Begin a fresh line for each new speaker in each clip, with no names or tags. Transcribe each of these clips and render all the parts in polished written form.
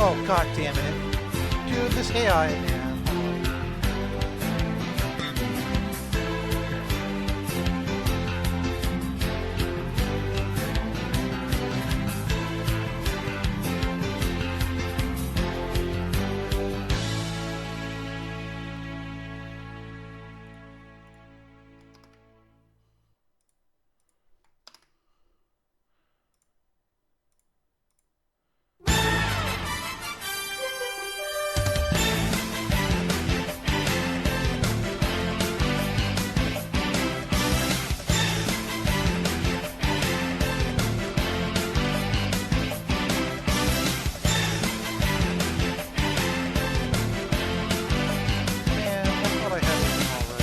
Oh, god damn it. Dude, this AI, man. Man, I thought I had everything already.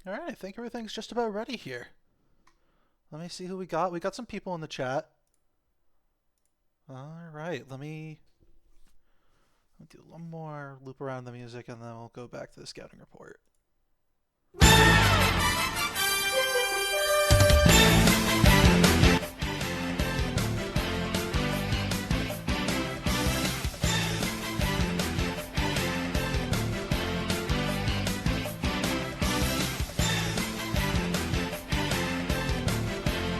Alright, I think everything's just about ready here. Let me see who we got. We got some people in the chat. Alright, let me do one more loop around the music and then we'll go back to the scouting report.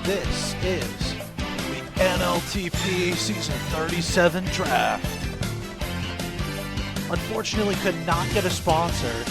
This is the NLTP Season 37 Draft. Unfortunately, could not get a sponsor.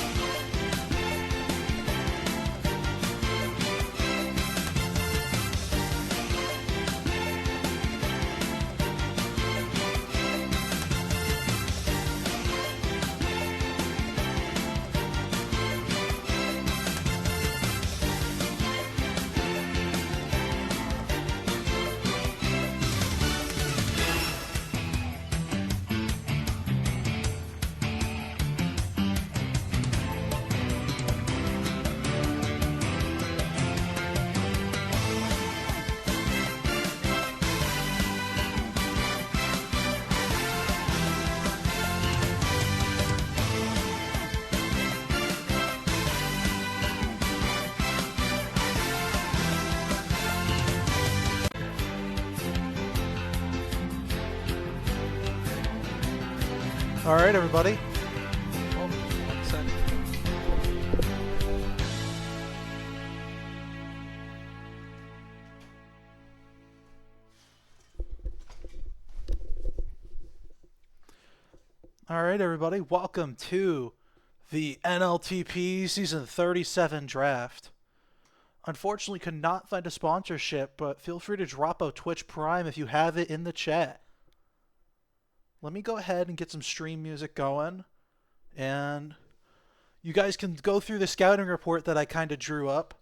All right, everybody. All right, everybody, welcome to the NLTP Season 37 Draft. Unfortunately, could not find a sponsorship, but feel free to drop a Twitch Prime if you have it in the chat. Let me go ahead and get some stream music going, and you guys can go through the scouting report that I kind of drew up.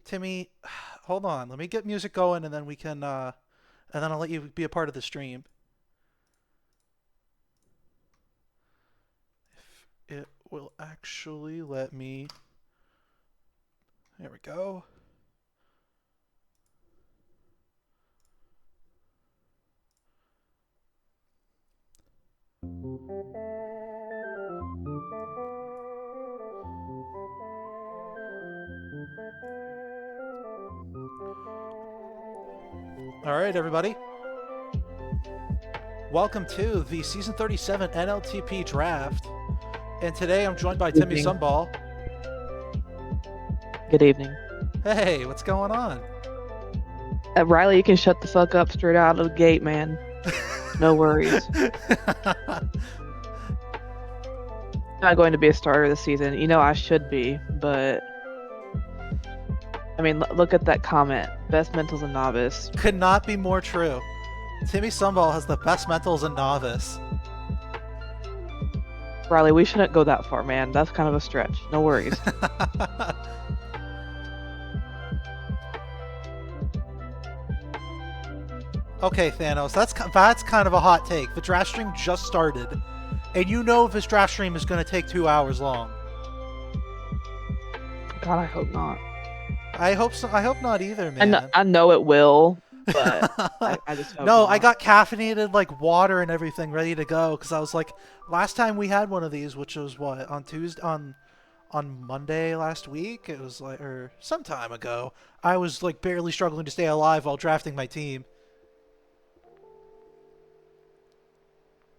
Timmy, hold on. Let me get music going, and then we can, and then I'll let you be a part of the stream. If it will actually let me. There we go. All right, everybody. Welcome to the Season 37 NLTP Draft. And today I'm joined by Timmy Sunball.
Good evening.
Hey, what's going on?
Riley, you can shut the fuck up straight out of the gate, man. No worries. Not going to be a starter this season. You know I should be, but I mean, look at that comment. Best mentals in novice.
Could not be more true. Timmy Sunball has the best mentals in novice.
Riley, we shouldn't go that far, man. That's kind of a stretch. No worries.
Okay, Thanos, that's kind of a hot take. The draft stream just started, and you know this draft stream is going to take 2 hours long.
God, I hope not.
I hope so. I hope not either, man.
I know it will, but I just hope
No,
not.
I got caffeinated like water and everything ready to go because I was like, last time we had one of these, which was what, on Tuesday, on Monday last week. It was like, or some time ago. I was like barely struggling to stay alive while drafting my team.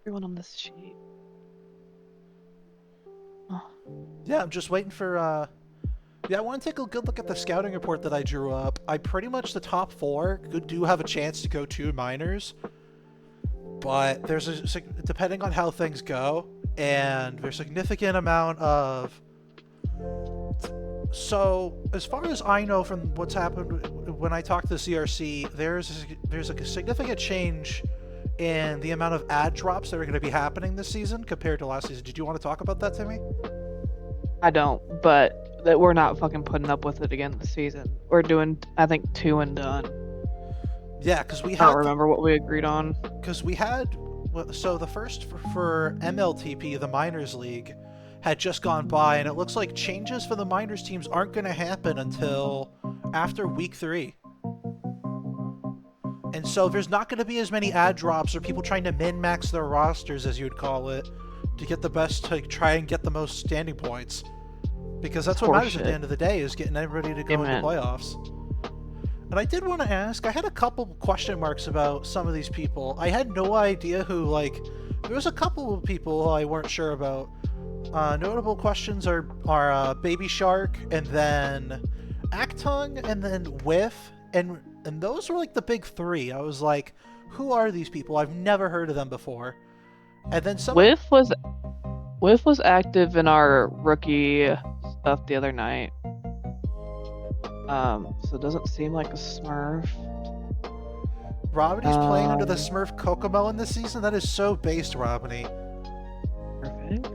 Everyone on this sheet. Oh.
Yeah, I'm just waiting for. Yeah, I want to take a good look at the scouting report that I drew up. I pretty much the top 4 do have a chance to go 2 minors, but there's a depending on how things go, and there's a significant amount of. So as far as I know from what's happened when I talked to the CRC, there's a significant change in the amount of ad drops that are going to be happening this season compared to last season. Did you want to talk about that, Timmy?
I don't, but that we're not fucking putting up with it again this season. We're doing, I think, 2 and done.
Yeah, because we
I don't remember what we agreed on.
Because we had, so the first for MLTP, the Minors League, had just gone by, and it looks like changes for the Minors teams aren't going to happen until after week 3. And so there's not going to be as many ad drops or people trying to min-max their rosters, as you would call it, to get the best, to try and get the most standing points. Because that's what matters at the end of the day, is getting everybody to go into playoffs. And I did want to ask, I had a couple question marks about some of these people. I had no idea who, like, there was a couple of people I weren't sure about. Notable questions are Baby Shark, and then Actung, and then Whiff, and those were like the big 3. I was like, who are these people? I've never heard of them before. And then some
Whiff was active in our rookie stuff the other night. So it doesn't seem like a Smurf.
Robinny's playing under the Smurf Cocomelon this season? That is so based, Robinny.
Perfect.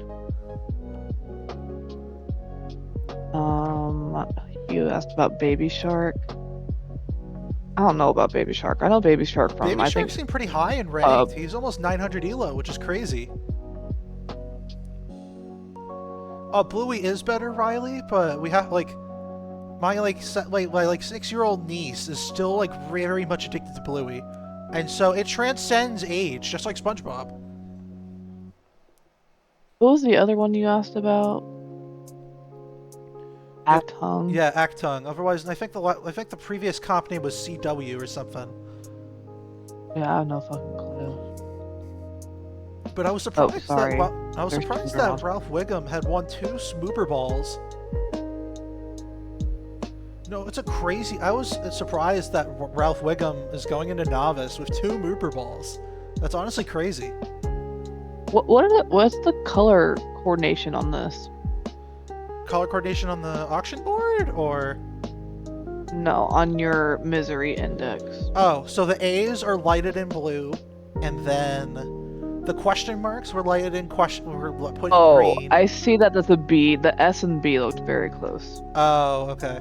You asked about Baby Shark. I don't know about Baby Shark. I know Baby Shark from.
Baby Shark seemed pretty high in ranked. He's almost 900 elo, which is crazy. Bluey is better, Riley, but we have like my 6-year-old niece is still like very much addicted to Bluey, and so it transcends age, just like SpongeBob.
What was the other one you asked about? Actung.
Yeah, Actung. Otherwise, I think the previous comp name was CW or something.
Yeah, I have no fucking clue.
But I was surprised that Ralph Wiggum had won 2 Smooper Balls. No, it's a crazy. I was surprised that Ralph Wiggum is going into novice with 2 Mooper Balls. That's honestly crazy.
What's the color coordination on this?
Color coordination on the auction board, or?
No, on your misery index.
Oh, so the A's are lighted in blue, and then the question marks were lighted in were put in
Oh,
green.
I see that there's a B. The S and B looked very close.
Oh, okay.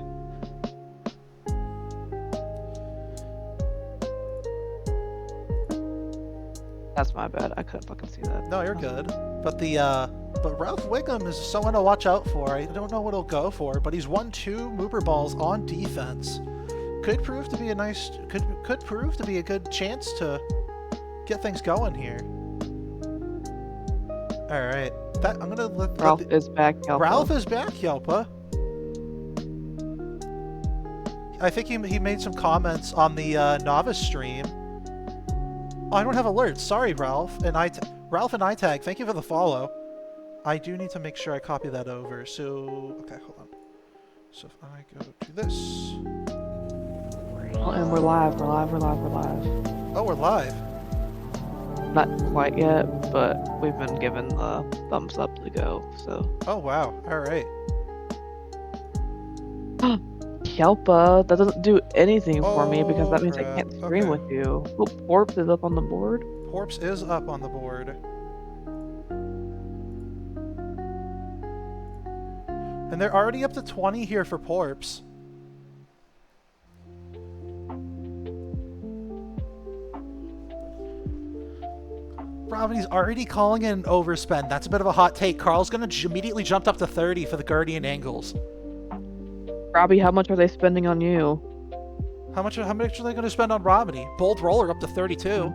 That's my bad. I couldn't fucking see that.
No, you're good. But Ralph Wiggum is someone to watch out for. I don't know what he'll go for, but he's won 2 Mooper balls on defense. Could prove to be could prove to be a good chance to get things going here. All right, I'm gonna let
Ralph is back. Yelpa.
Ralph is back, Yelpa. I think he made some comments on the novice stream. Oh, I don't have alerts. Sorry, Ralph and iTag. Thank you for the follow. I do need to make sure I copy that over. So okay, hold on. So if I go to this.
Oh, and we're live.
Oh, we're live.
Not quite yet, but we've been given the thumbs up to go. So.
Oh wow! All right.
Yelpa, that doesn't do anything for me because that means
crap.
I can't stream with you. Oh, Porps is up on the board.
Porps is up on the board. And they're already up to 20 here for Porps. Robin's already calling it an overspend. That's a bit of a hot take. Carl's going to immediately jump up to 30 for the Guardian Angles.
Robbie, how much are they spending on you?
How much are they going to spend on Robiny? Bold Roller up to 32.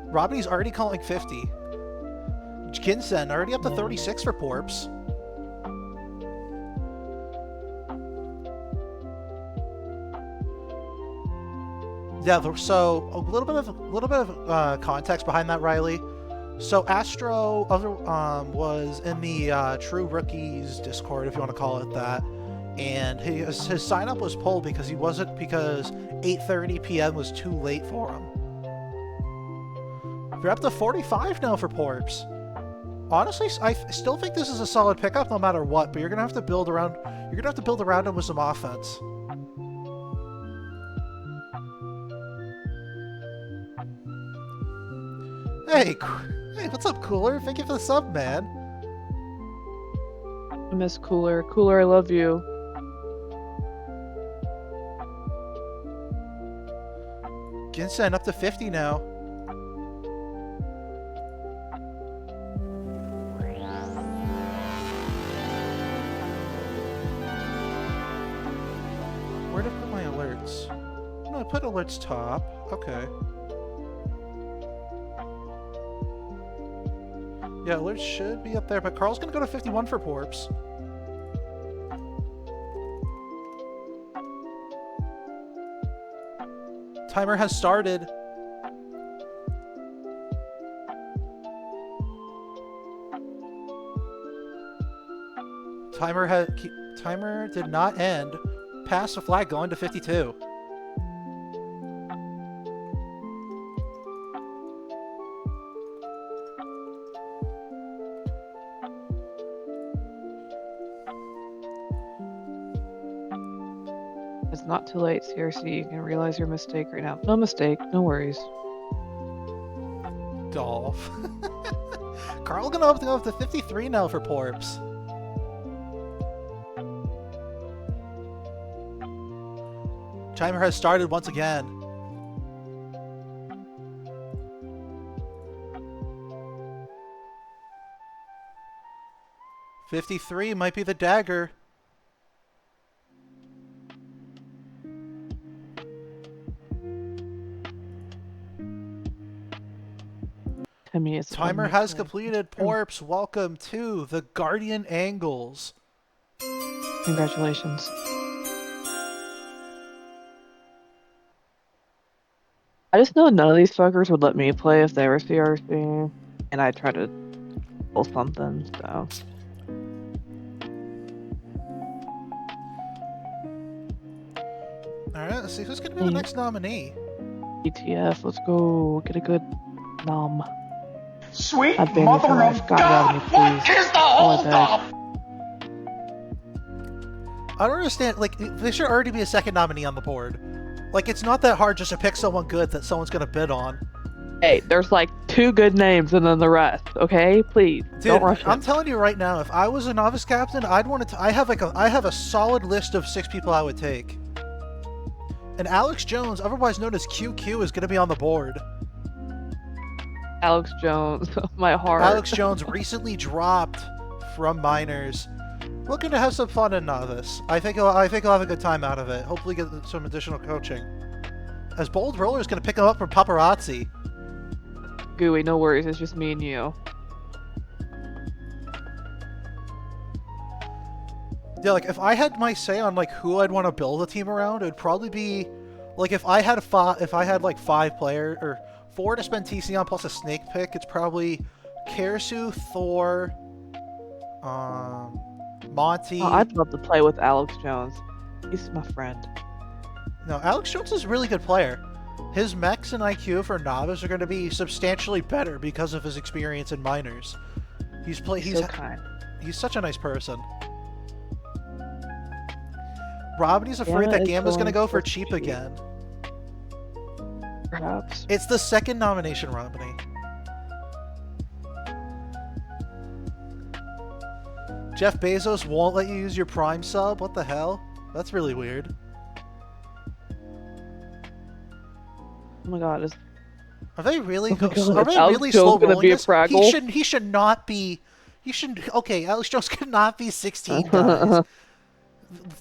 Robiny's already calling 50. Kinsen already up to 36 for Porps. Yeah, so a little bit of context behind that, Riley. So Astro was in the True Rookies Discord, if you want to call it that, and his sign up was pulled because 8:30 p.m. was too late for him. We're up to 45 now for Porps. Honestly, I still think this is a solid pickup no matter what, but you're gonna have to build around him with some offense. Hey, what's up, Cooler? Thank you for the sub, man.
I miss Cooler. Cooler, I love you.
Ginsen up to 50 now. Where did I put my alerts? No, I put alerts top. Okay. Yeah, alerts should be up there, but Carl's gonna go to 51 for Porps. Timer has started. Timer did not end. Pass the flag going to 52.
It's not too late, CRC. You can realize your mistake right now. No mistake. No worries.
Dolph. Carl gonna have to go up to 53 now for Porps. Timer has started once again. $53 might be the dagger. Timer has completed. Porps, welcome to the Guardian Angles.
Congratulations. I just know none of these fuckers would let me play if they were CRC, and I tried to pull something, so.
Alright, let's see who's gonna be the next nominee.
ETF, let's go. Get a good nom.
Sweet
I've been
mother
for life.
of
God,
God!
me,
What
please.
is the
Oh, I
holdup?
I don't understand. Like, there should already be a second nominee on the board. Like, it's not that hard just to pick someone good that someone's gonna bid on.
Hey, there's like 2 good names and then the rest. Okay, please
Dude,
don't rush
I'm
it.
telling you right now, if I was a novice captain, I'd want to. I have a solid list of 6 people I would take. And Alex Jones, otherwise known as QQ, is gonna be on the board.
Alex Jones, my heart.
Alex Jones recently dropped from minors, looking to have some fun in novice. I think he'll have a good time out of it. Hopefully, get some additional coaching. As Bold Roller is gonna pick him up from Paparazzi.
Gooey, no worries. It's just me and you.
Yeah, like if I had my say on like who I'd want to build a team around, it'd probably be like if I had like 5 players or 4 to spend TC on plus a snake pick, it's probably Karasu, Thor, Monty.
Oh, I'd love to play with Alex Jones. He's my friend.
No, Alex Jones is a really good player. His mechs and IQ for novice are going to be substantially better because of his experience in minors. He's
so kind.
He's such a nice person. Robin's afraid
Gamma
that
is
Gamma's going to
going
go for
for
cheap
cheap.
again.
Perhaps.
It's the second nomination, Robiny. Jeff Bezos won't let you use your Prime sub? What the hell? That's really weird.
Oh my god, is
Are they really?
Oh my God,
Are they
Alex
really
Jones
slow
gonna
rolling
be a
this?
Fraggle?
He should not be. He shouldn't. Okay, Alex Jones could not be 16 guys.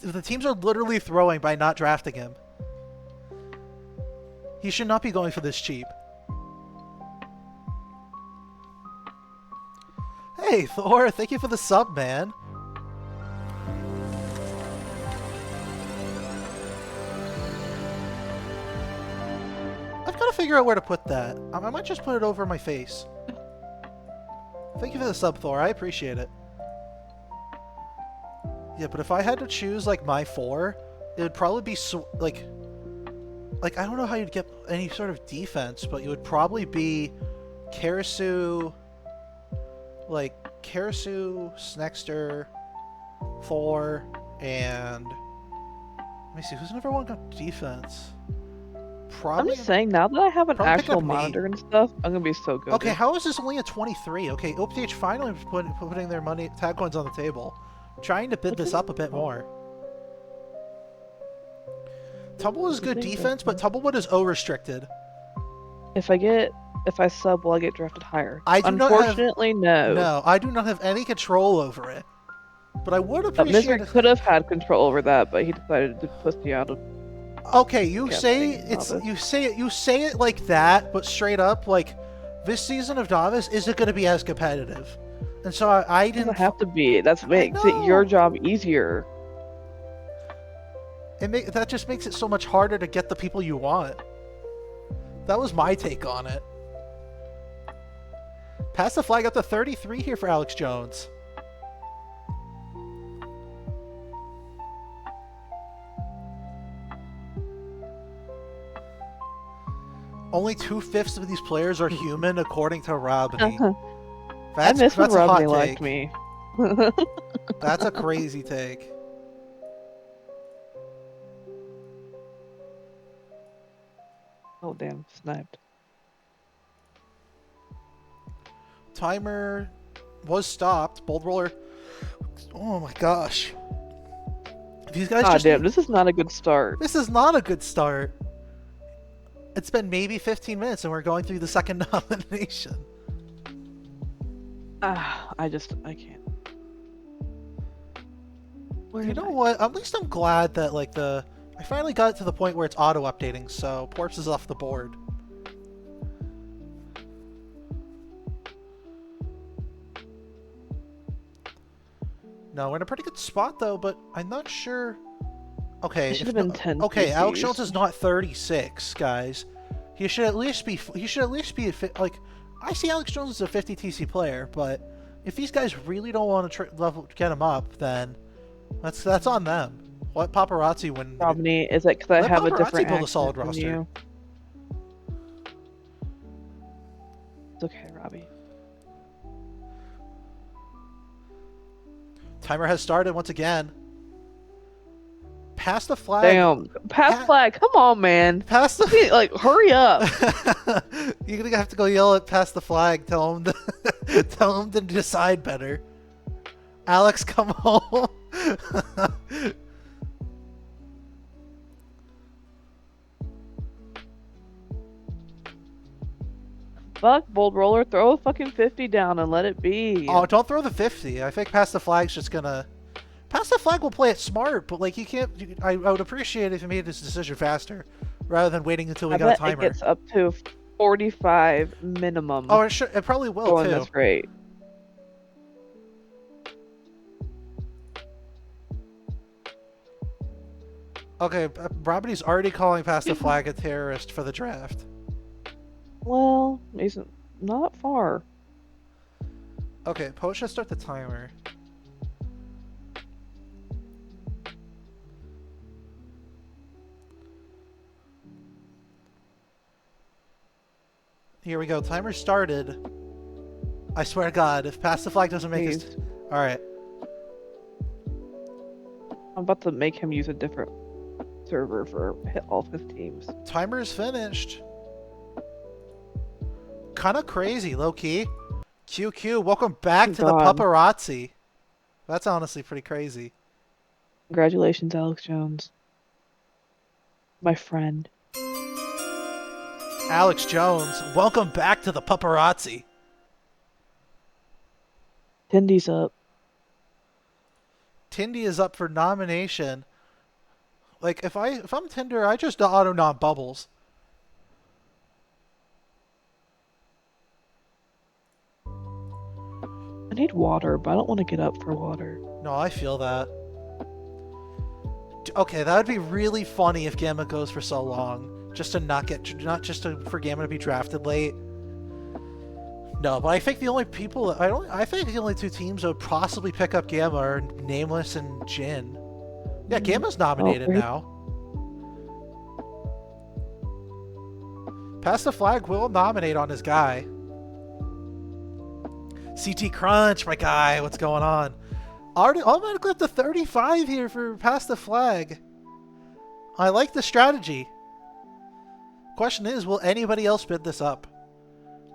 The teams are literally throwing by not drafting him. He should not be going for this cheap. Hey, Thor, thank you for the sub, man. I've got to figure out where to put that. I might just put it over my face. Thank you for the sub, Thor. I appreciate it. Yeah, but if I had to choose, like, my 4, it would probably be, like, I don't know how you'd get any sort of defense, but it would probably be Karasu, Snexter, Thor, and... Let me see, who's number 1 got defense?
I'm
Probably...
just saying, now that I have an
probably picking
actual
up Nate.
monitor and stuff, I'm gonna be so good.
Okay, how is this only a 23? Okay, OPH finally putting their money tag coins on the table. Trying to bid this up a bit more. Tumblewood is good defense, but Tumblewood is O-restricted.
If I sub, will I get drafted higher?
I do not have-
Unfortunately, no.
No, I do not have any control over it. But I would
Misery
appreciate it.
could have had control over that, but he decided to pussy out of.
Okay, you
Captain
say it's
Novice.
you say it like that, but straight up, like this season of Novice isn't going to be as competitive, and so I
It
didn't
doesn't have to be. That's makes it your job easier.
That just makes it so much harder to get the people you want. That was my take on it. Pass the flag up to 33 here for Alex Jones. Only 2/5 of these players are human, according to Robney.
I miss when
that's a hot
Rodney liked
take.
me.
That's a crazy take.
Oh damn, sniped.
Timer was stopped. Bold roller. Oh my gosh. These guys
Ah
just.
damn, this is not a good start.
This is not a good start. It's been maybe 15 minutes and we're going through the second nomination.
Ah, I can't.
You know what? At least I'm glad that like I finally got it to the point where it's auto updating, so Porps is off the board. No, we're in a pretty good spot though, but I'm not sure. Okay,
It should have been 10.
okay, Alex
PCs.
Jones is not 36, guys. He should at least be. He should at least be like. I see Alex Jones as a 50 TC player, but if these guys really don't want to get him up, then that's on them. Let paparazzi win.
Romney, is it because I
Let
have a
paparazzi
different
build a solid
accent than
roster.
you? It's okay, Robbie.
Timer has started once again. Pass the flag.
Damn. Pass flag. Come on, man.
Pass the
Like, hurry up.
You're gonna have to go yell at pass the flag. Tell him to tell him to decide better. Alex, come home.
Fuck, bold roller. Throw a fucking 50 down and let it be.
Oh, don't throw the 50. I think pass the flag's just gonna. Pass the flag will play it smart, but like you can't. I would appreciate if you made this decision faster, rather than waiting until we got a timer.
It gets up to 45 minimum.
Oh, it probably will too.
That's great.
Okay, Robity's already calling pass the flag a terrorist for the draft.
Well, he's not far.
Okay, Poach should start the timer. Here we go. Timer started. I swear to God, if pass the flag doesn't make it. Alright.
I'm about to make him use a different server for all of his teams.
Timer is finished. Kind of crazy, low key. QQ, welcome back to the paparazzi. That's honestly pretty crazy.
Congratulations, Alex Jones. My friend.
Alex Jones, welcome back to the paparazzi.
Tindy's up.
Tindy is up for nomination. Like if I'm Tinder, I just auto nom Bubbles.
I need water, but I don't want to get up for water.
No, I feel that. Okay, that would be really funny if Gamma goes for so long, just to for Gamma to be drafted late. No, but I think the only people I think the only two teams that would possibly pick up Gamma are Nameless and Jin. Yeah, Gamma's nominated now. Pass the flag will nominate on his guy. CT Crunch, my guy, what's going on? Already automatically up to 35 here for pass the flag. I like the strategy. Question is, will anybody else bid this up?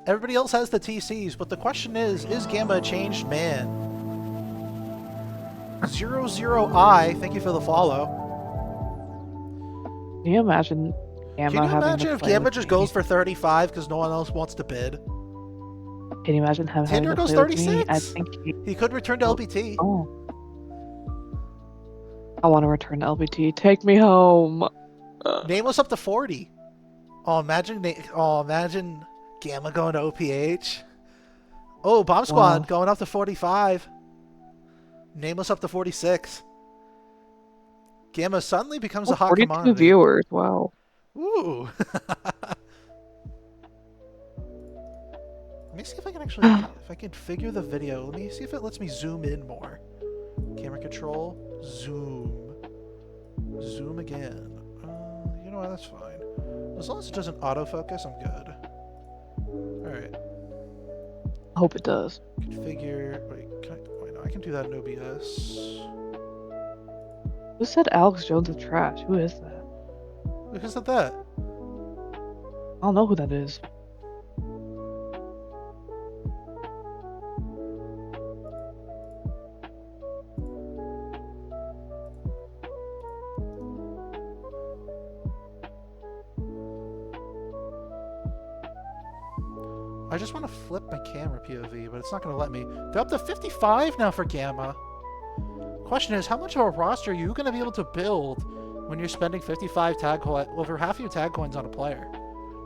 Everybody else has the TCs, but the question is Gamma a changed man? 00I, thank you for the follow.
Can you imagine Gamma
Can you imagine if Gamma just goes for 35 because no one else wants to bid?
Can you imagine having
Tinder goes 36? I think he could return to LBT.
Oh. I want to return to LBT. Take me home.
Nameless up to 40. Oh, imagine Gamma going to OPH. Oh, Bomb Squad going up to 45. Nameless up to 46. Gamma suddenly becomes a hot
42
commodity.
viewers. Wow.
Ooh. Let me see if I can actually, if I can figure the video. Let me see if it lets me zoom in more. Camera control, zoom. Zoom again. You know what, that's fine. As long as it doesn't autofocus, I'm good. Alright.
I hope it does.
Configure, wait, no, I can do that in OBS.
Who said Alex Jones is trash? Who is that?
Who said that?
I don't know who that is.
I just want to flip my camera POV, but it's not going to let me. They're up to 55 now for Gamma. Question is, how much of a roster are you going to be able to build when you're spending 55 tag coins, over half your tag coins on a player?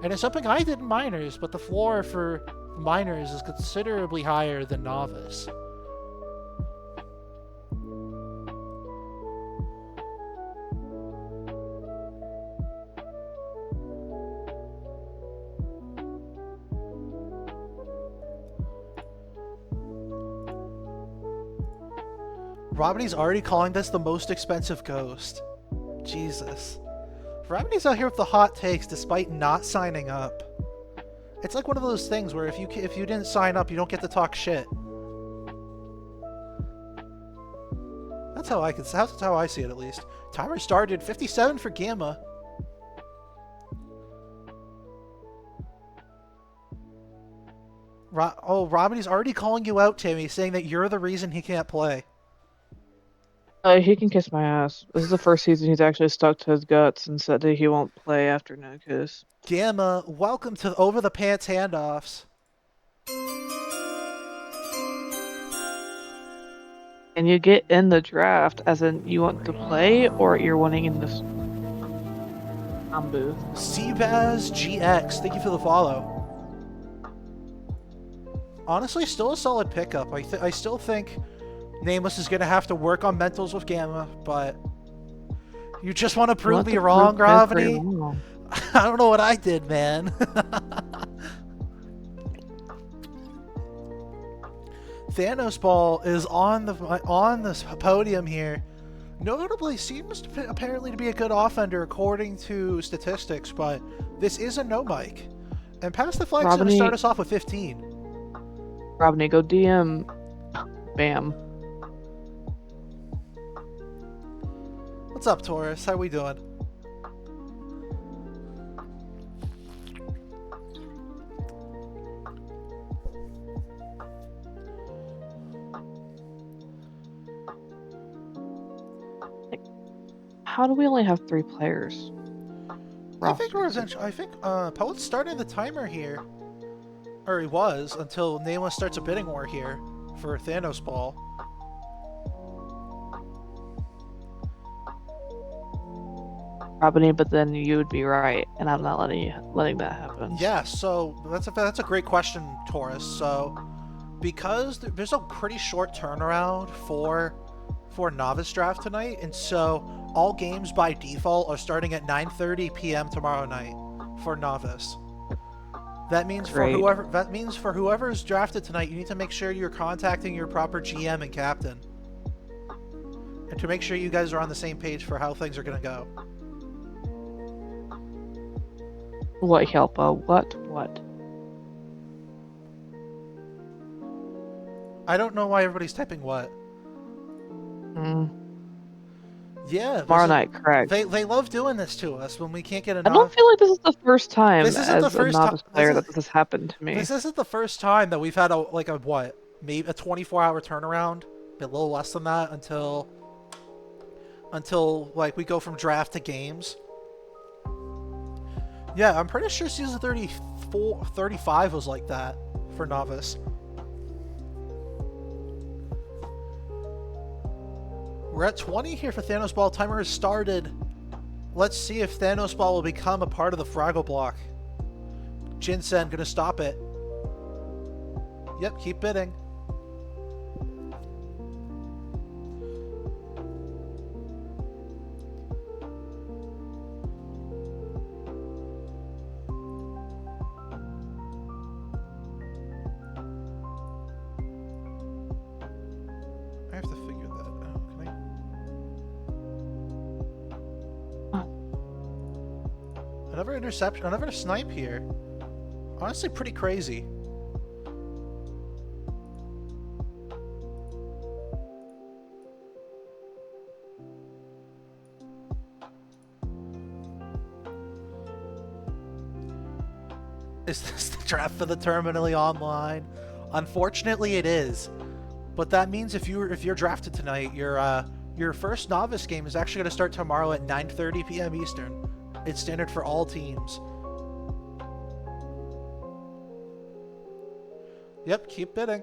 And it's something I did in Minors, but the floor for Minors is considerably higher than Novice. Robiny's already calling this the most expensive ghost. Jesus. Robiny's out here with the hot takes despite not signing up. It's like one of those things where if you didn't sign up, you don't get to talk shit. That's how I see it, at least. Timer started. 57 for Gamma. Robin's already calling you out, Timmy, saying that you're the reason he can't play.
He can kiss my ass. This is the first season he's actually stuck to his guts and said that he won't play after no kiss.
Gamma, welcome to Over the Pants Handoffs.
And you get in the draft, as in you want to play, or you're wanting in this booth.
Seabaz GX, thank you for the follow. Honestly, still a solid pickup. I still think Nameless is going to have to work on mentals with Gamma, but you just want to prove me wrong, Gravity? I don't know what I did, man. Thanos Ball is on this podium here. Notably, seems apparently to be a good offender according to statistics, but this is a no mic. And Pass the Flag's going to start us off with 15.
Robney, go DM Bam.
What's up, Taurus? How we doing?
How do we only have 3 players?
I think Poet's starting the timer here. Or he was, until Nameless starts a bidding war here for Thanos Ball.
Robin, but then you would be right, and I'm not letting that happen.
Yeah, so that's a great question, Taurus. So, because there's a pretty short turnaround for Novice Draft tonight, and so all games by default are starting at 9:30 p.m. tomorrow night for Novice. That means for whoever is drafted tonight, you need to make sure you're contacting your proper GM and captain, and to make sure you guys are on the same page for how things are going to go.
What, Helpa? What?
I don't know why everybody's typing what. Yeah,
tomorrow night, correct.
They love doing this to us when we can't get enough.
I don't feel like this is the first time as a novice player that this has happened to me.
This isn't the first time that we've had maybe a 24-hour turnaround, a little less than that, until like we go from draft to games. Yeah, I'm pretty sure season 35 was like that for Novice. We're at 20 here for Thanos Ball. Timer has started. Let's see if Thanos Ball will become a part of the Fraggle block. Jinsen gonna stop it. Yep, keep bidding. I have to figure that out. Can I? Another interception, another snipe here. Honestly, pretty crazy. Is this the draft for the terminally online? Unfortunately, it is. But that means if you're drafted tonight, your first novice game is actually going to start tomorrow at 9:30 p.m. Eastern. It's standard for all teams. Yep, keep bidding.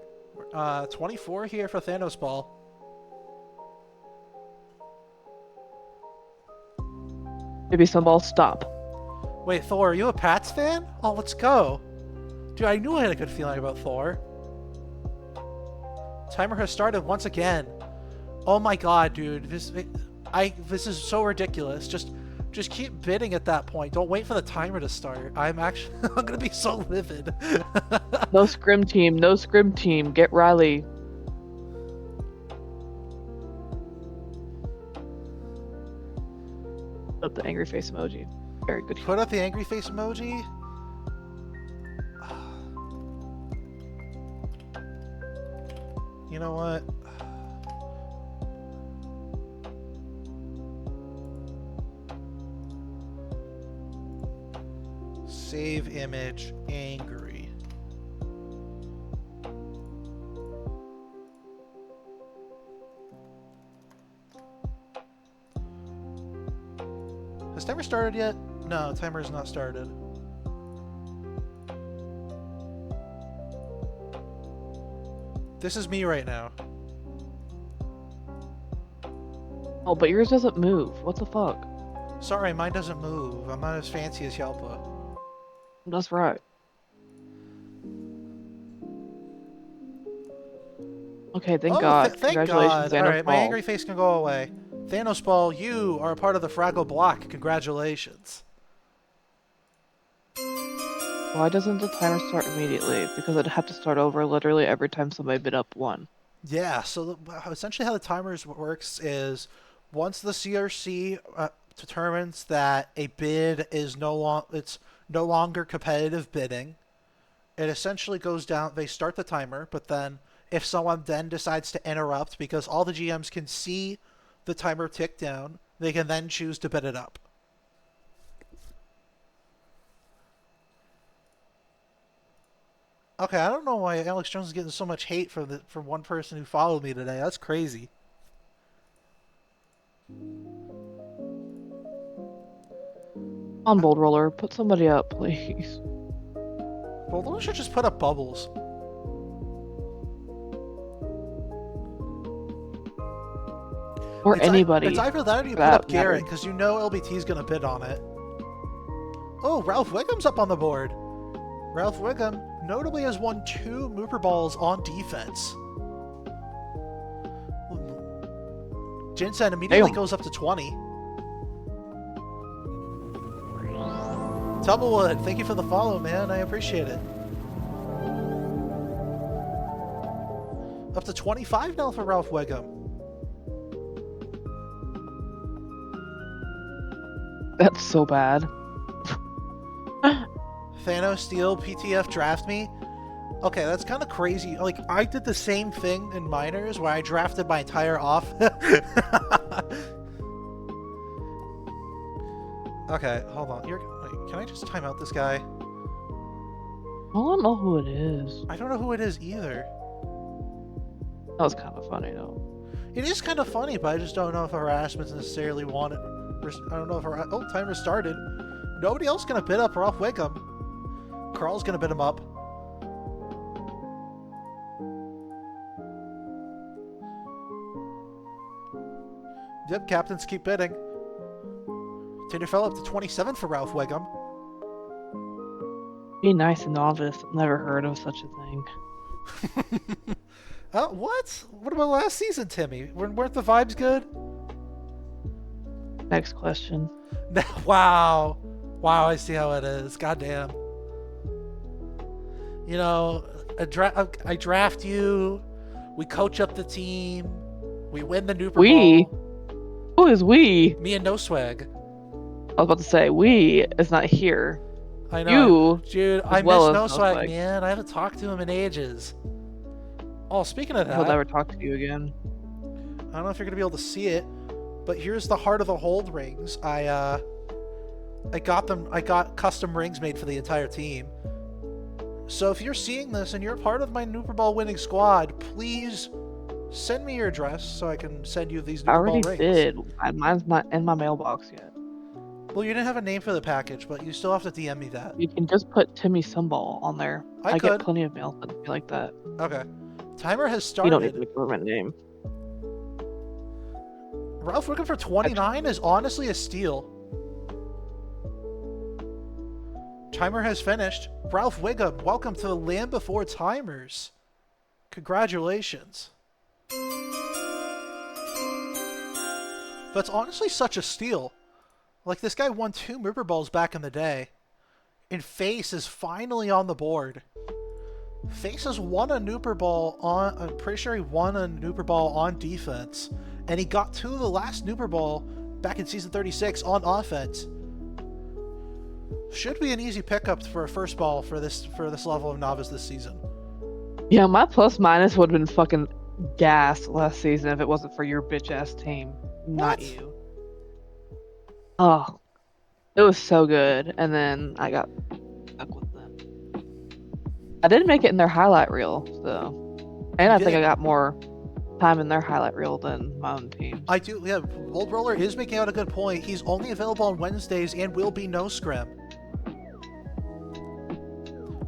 24 here for Thanos Ball.
Maybe some balls stop.
Wait, Thor, are you a Pats fan? Oh, let's go. Dude, I knew I had a good feeling about Thor. Timer has started once again. Oh my god, dude. This is so ridiculous. Just keep bidding at that point. Don't wait for the timer to start. I'm gonna be so livid.
No scrim team. No scrim team. Get Riley. Put up the angry face emoji. Very good.
Put up the angry face emoji. You know what? Save image, angry. Has timer started yet? No, timer has not started. This is me right now.
Oh, but yours doesn't move. What the fuck?
Sorry, mine doesn't move. I'm not as fancy as Yelpa.
That's right. Okay, thank God.
Thank
Congratulations,
God. Alright, my
Ball.
angry face can go away. Thanos Ball, you are a part of the Fraggle Block. Congratulations.
Why doesn't the timer start immediately? Because it'd have to start over literally every time somebody bid up one.
Yeah, so essentially how the timers works is once the CRC determines that a bid is no longer competitive bidding, it essentially goes down. They start the timer, but then if someone then decides to interrupt, because all the GMs can see the timer tick down, they can then choose to bid it up. Okay, I don't know why Alex Jones is getting so much hate from one person who followed me today. That's crazy.
On Bold Roller, put somebody up, please.
Bold Roller should just put up Bubbles.
Or anybody.
It's either that or you put up Garrett, because you know LBT's going to bid on it. Oh, Ralph Wiggum's up on the board. Ralph Wiggum notably has won 2 Mooper Balls on defense. Jinsen immediately goes up to 20. Tumblewood, thank you for the follow, man. I appreciate it. Up to 25 now for Ralph Wiggum.
That's so bad.
Thanos Steel, PTF draft me. Okay, that's kind of crazy. Like, I did the same thing in minors where I drafted my entire off. Okay, hold on. Wait, can I just time out this guy?
I don't know who it is.
I don't know who it is either.
That was kind of funny, though.
It is kind of funny, but I just don't know if harassment's necessarily wanted. I don't know if oh, timer started. Nobody else gonna bid up Ralph Wiggum. Carl's gonna bid him up. Yep, captains keep bidding. Tinder fell up to 27 for Ralph Wiggum.
Be nice and novice. Never heard of such a thing.
What? What about last season, Timmy? Weren't the vibes good?
Next question.
Wow. Wow, I see how it is. Goddamn. You know, I draft you. We coach up the team. We win the Nooper Ball.
Who is we?
Me and No Swag.
I was about to say, we is not here.
I know.
You,
dude, I miss No Swag, man. I haven't talked to him in ages. Oh, speaking of that,
he'll never talk to you again.
I don't know if you're gonna be able to see it, but here's the Heart of the Hold rings. I got them. I got custom rings made for the entire team. So if you're seeing this and you're part of my Nooper Ball winning squad, please send me your address so I can send you these Nooper Ball rings.
I already did. Mine's not in my mailbox yet.
Well, you didn't have a name for the package, but you still have to DM me that.
You can just put Timmy Sumball on there. I get plenty of mail that be like that.
Okay. Timer has started.
You don't need a government name.
Ralph Wiggum for 29 is honestly a steal. Timer has finished. Ralph Wiggum, welcome to the Land Before Timers. Congratulations. That's honestly such a steal. Like, this guy won 2 Mooper Balls back in the day. And Face is finally on the board. Face has won a Nooper Ball on... I'm pretty sure he won a Nooper Ball on defense. And he got 2 of the last Nooper Ball back in Season 36 on offense. Should be an easy pickup for a first ball for this level of novice this season.
Yeah, my plus minus would have been fucking gassed last season if it wasn't for your bitch ass team, not
What?
you. Oh, it was so good, and then I got stuck with them. I did make it in their highlight reel, so, and
You
I think I
did.
got more time in their highlight reel than my own team.
I do, yeah, Bold Roller is making out a good point. He's only available on Wednesdays and will be no scrim.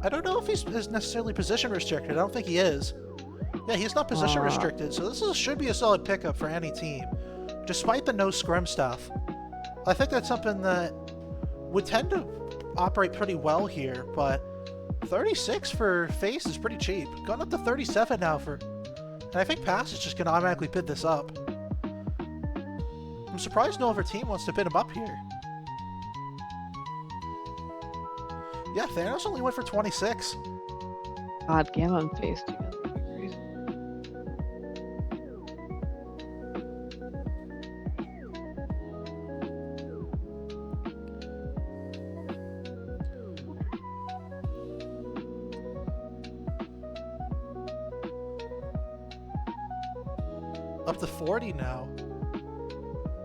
I don't know if he's necessarily position restricted. I don't think he is. Yeah, he's not position restricted, so should be a solid pickup for any team, despite the no scrim stuff. I think that's something that would tend to operate pretty well here, but 36 for face is pretty cheap. Going up to 37 now for... And I think Pass is just going to automatically bid this up. I'm surprised no other team wants to bid him up here. Yeah, Thanos only went for 26.
God, Gamma and Face together. Crazy.
Up to 40 now.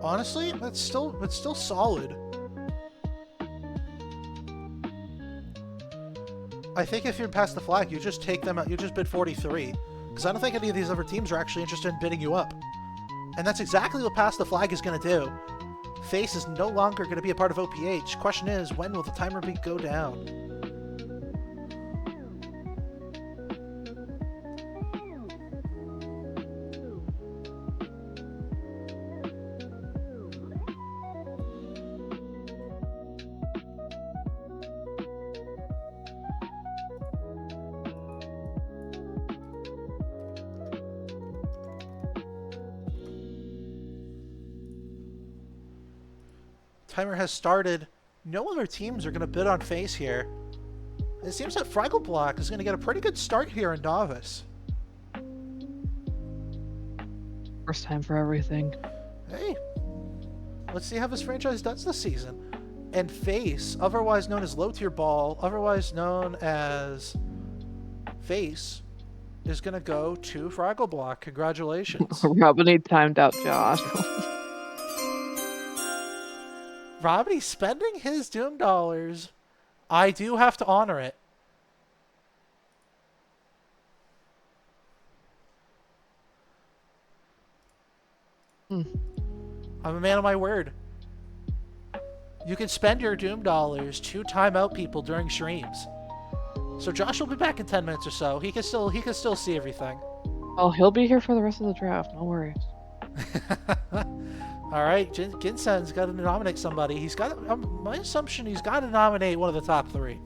Honestly, it's still solid. I think if you're past the flag, you just take them out. You just bid 43, because I don't think any of these other teams are actually interested in bidding you up. And that's exactly what past the flag is going to do. Face is no longer going to be a part of OPH. Question is, when will the timer go down? Timer has started. No other teams are going to bid on face here. It seems that Fraggle Block is going to get a pretty good start here in Novice.
First time for everything.
Hey, let's see how this franchise does this season. And Face, otherwise known as Low Tier Ball, otherwise known as Face, is going to go to Fraggle Block. Congratulations.
Robin timed out Josh.
Robbie spending his Doom dollars. I do have to honor it. I'm a man of my word. You can spend your Doom dollars to time out people during streams. So Josh will be back in 10 minutes or so. He can still see everything.
Oh, he'll be here for the rest of the draft. No worries.
All right, Ginsen's got to nominate somebody. He's got. My assumption, he's got to nominate one of the top 3.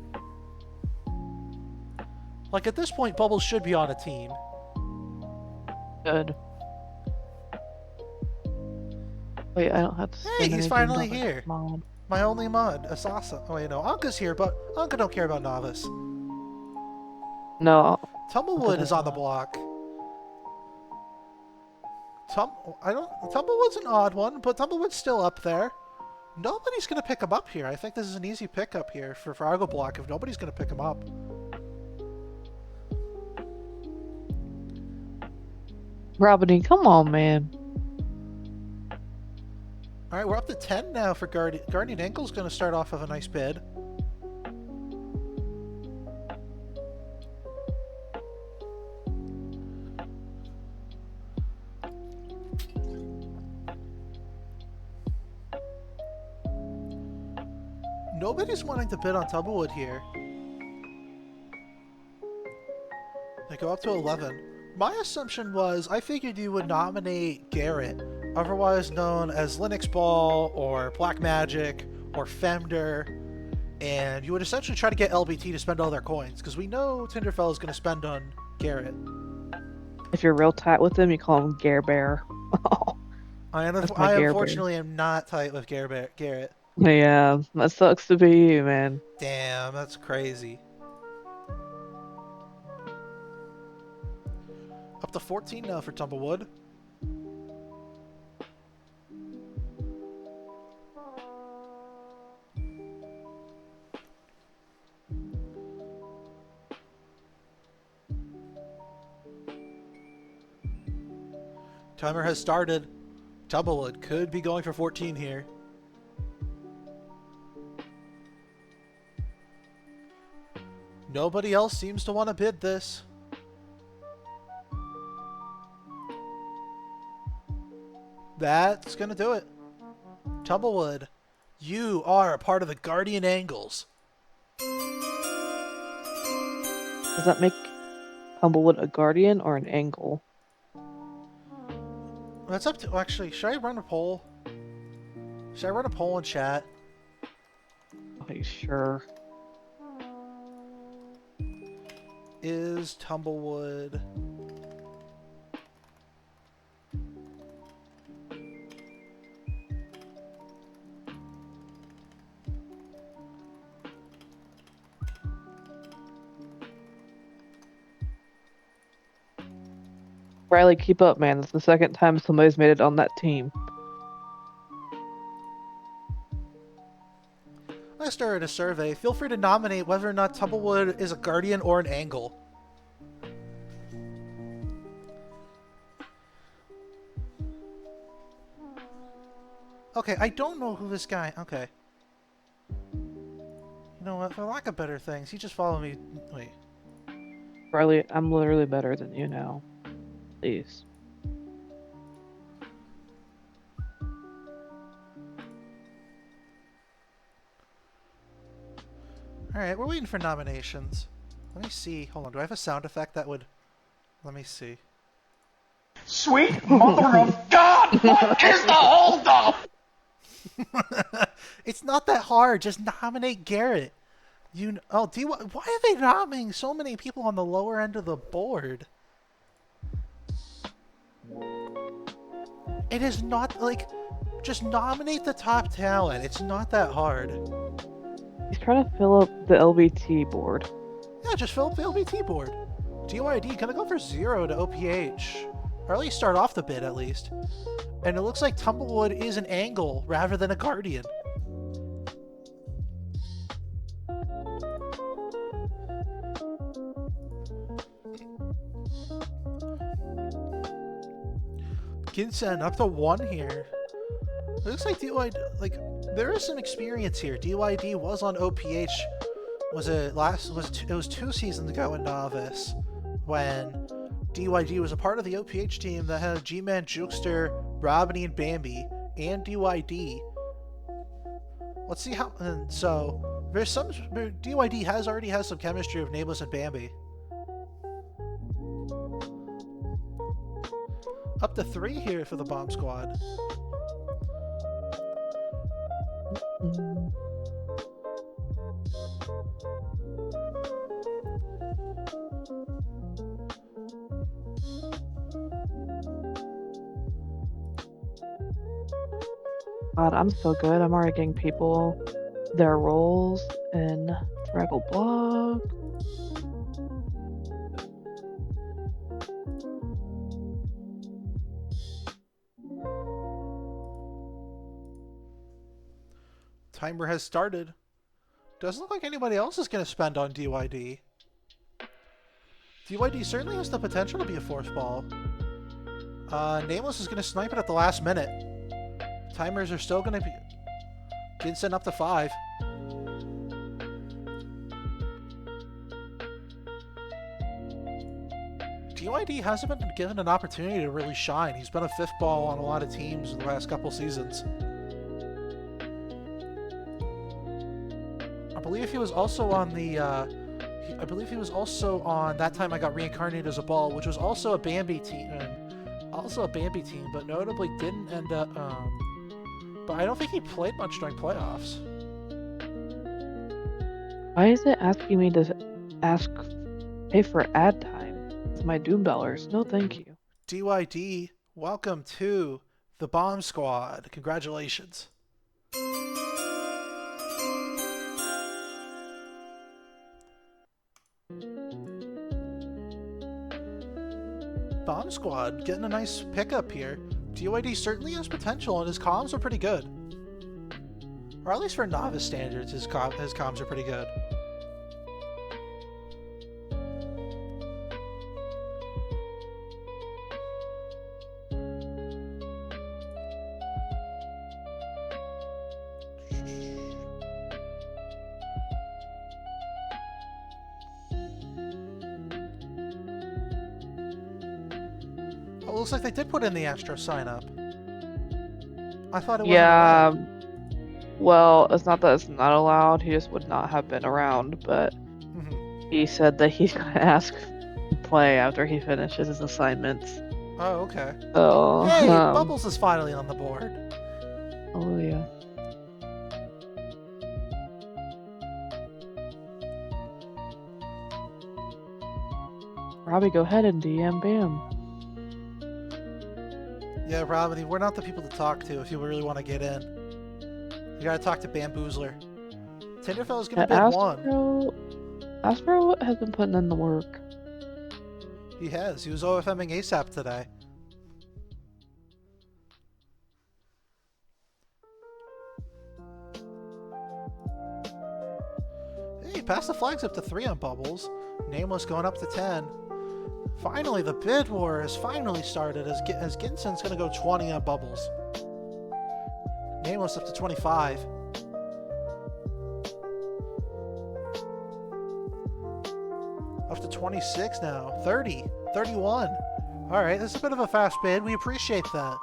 Like at this point, Bubbles should be on a team.
Good. Wait, I don't have to.
Hey, he's finally here. My only mod, Asasa. Oh wait, no, Anka's here, but Anka don't care about Novice.
No.
Tumblewood is on the block. Tumblewood's an odd one, but Tumblewood's still up there. Nobody's gonna pick him up here. I think this is an easy pickup here for Fraggle Block if nobody's gonna pick him up.
Robin, come on, man.
All right, we're up to 10 now for Guardian. Guardian Ankle's gonna start off with a nice bid. Nobody's wanting to bid on Tumblewood here. They go up to 11. My assumption was, I figured you would nominate Garrett, otherwise known as Linux Ball, or Black Magic, or Femder, and you would essentially try to get LBT to spend all their coins, because we know Tinderfell is going to spend on Garrett.
If you're real tight with him, you call him Gare Bear.
I unfortunately am not tight with Garrett.
Yeah, that sucks to be you, man.
Damn, that's crazy. Up to 14 now for Tumblewood. Timer has started. Tumblewood could be going for 14 here. Nobody else seems to want to bid this. That's gonna do it. Tumblewood, you are a part of the Guardian Angles.
Does that make Tumblewood a guardian or an angle?
That's up to... Actually, should I run a poll? Should I run a poll in chat?
Okay, sure.
Is Tumblewood...
Riley, keep up, man. That's the second time somebody's made it on that team.
I started a survey. Feel free to nominate whether or not Tumblewood is a guardian or an angle. Okay, I don't know who this guy... Okay. You know what? For lack of better things, he just followed me... Wait.
Riley, I'm literally better than you now. Please.
Alright, we're waiting for nominations. Let me see. Hold on, do I have a sound effect that would... Let me see.
Sweet mother of God! What is the holdup?
It's not that hard. Just nominate Garrett. Oh, why are they nominating so many people on the lower end of the board? It is not, like... Just nominate the top talent. It's not that hard.
He's trying to fill up the LBT board.
Yeah, just fill up the LBT board. DYD, gonna go for 0 to OPH. Or at least start off the bid, at least. And it looks like Tumblewood is an angle rather than a guardian. Ginsen up to 1 here. It looks like DYD, like, there is some experience here. DYD was on OPH. It was 2 seasons ago in Novice when DYD was a part of the OPH team that had G-Man, Jukester, Robiny, and Bambi, and DYD. Let's see how. And so there's some. DYD already has some chemistry of Nameless and Bambi. Up to 3 here for the Bomb Squad.
God, I'm so good. I'm already getting people their roles in Rebel Blog.
Timer has started. Doesn't look like anybody else is going to spend on DYD. DYD certainly has the potential to be a 4th ball. Nameless is going to snipe it at the last minute. Timers are still going to be... Ginsen up to 5. DYD hasn't been given an opportunity to really shine. He's been a 5th ball on a lot of teams in the last couple seasons. I believe he was also on the... I believe he was also on That Time I Got Reincarnated as a Ball, which was also a Bambi team. But notably didn't end up... But I don't think he played much during playoffs.
Why is it asking me to pay for ad time? It's my Doom dollars. No, thank you.
DYD, welcome to the Bomb Squad. Congratulations. Bomb Squad getting a nice pickup here. DYD certainly has potential, and his comms are pretty good. Or at least for novice standards, his comms are pretty good. it looks like they did put in the Astro sign up. I thought it wasn't
Yeah.
allowed.
Well, it's not that it's not allowed. He just would not have been around, but
Mhm.
he said that he's gonna ask to play after he finishes his assignments.
Oh, okay.
So,
Hey, Bubbles is finally on the board.
oh yeah. Robbie, go ahead and DM Bam.
Yeah, Robin, we're not the people to talk to if you really want to get in. You gotta talk to Bamboozler. Tinderfell's gonna bid one.
Astro has been putting in the work.
He has. He was OFMing ASAP today. Hey, pass the flags up to 3 on Bubbles. Nameless going up to 10. Finally, the bid war has finally started as Ginson's going to go 20 on Bubbles. Nameless up to 25. Up to 26 now. 30. 31. Alright, this is a bit of a fast bid. We appreciate that.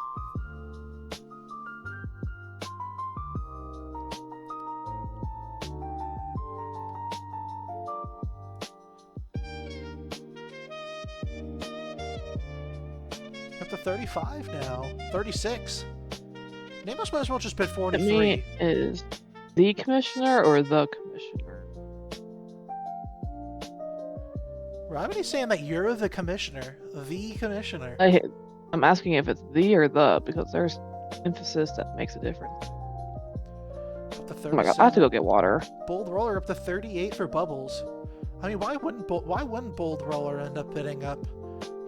Up to 35 now. 36. Nameless might as well just bid 43.
I mean, is the commissioner or the commissioner?
Robiny's saying that you're the commissioner. The commissioner.
I'm asking if it's the or the, because there's emphasis that makes a difference.
Up to 37.
Oh my god, I have to go get water.
Bold Roller up to 38 for Bubbles. I mean, why wouldn't Bold Roller end up bidding up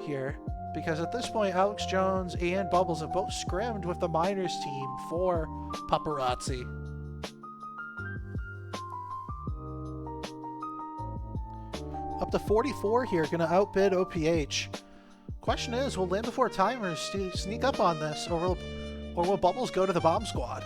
here? Because at this point, Alex Jones and Bubbles have both scrimmed with the minors team for Paparazzi. Up to 44 here, gonna outbid OPH. Question is, will Land Before Timers sneak up on this, or will Bubbles go to the bomb squad?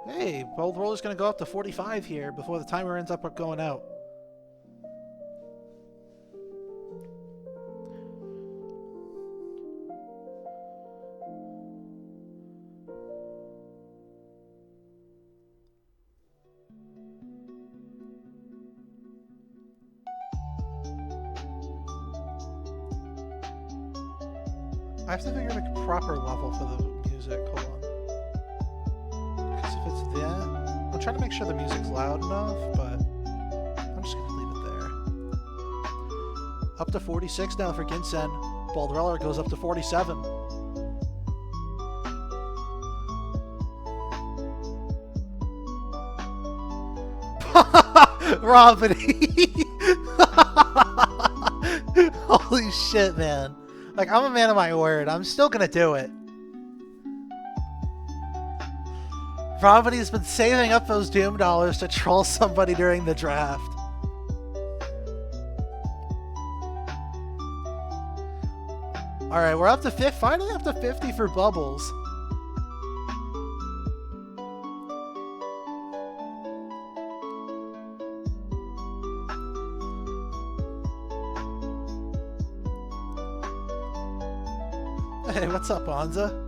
Hey, Bold Roller's gonna go up to 45 here before the timer ends up going out. I have to figure out a proper level for the music. Hold on. Because if it's that, I'm trying to make sure the music's loud enough, but I'm just gonna leave it there. Up to 46 now for Ginsen. Bold Roller goes up to 47. Robiny! Holy shit, man. Like, I'm a man of my word. I'm still gonna do it. Robiny's been saving up those Doom dollars to troll somebody during the draft. Alright, we're up to finally up to 50 for Bubbles. Hey, what's up, Anza?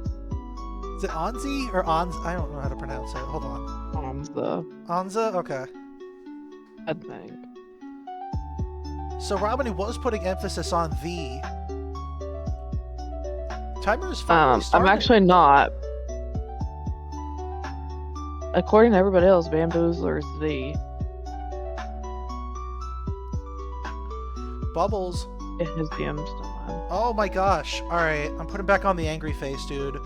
Is it Anzi or Anz? I don't know how to pronounce it. Hold on. Anza? Okay.
I think.
So Robiny was putting emphasis on the. Timer is finally started.
I'm actually not. According to everybody else, Bamboozler is the.
Bubbles.
It has DM's still on.
Oh my gosh. Alright, I'm putting back on the angry face, dude.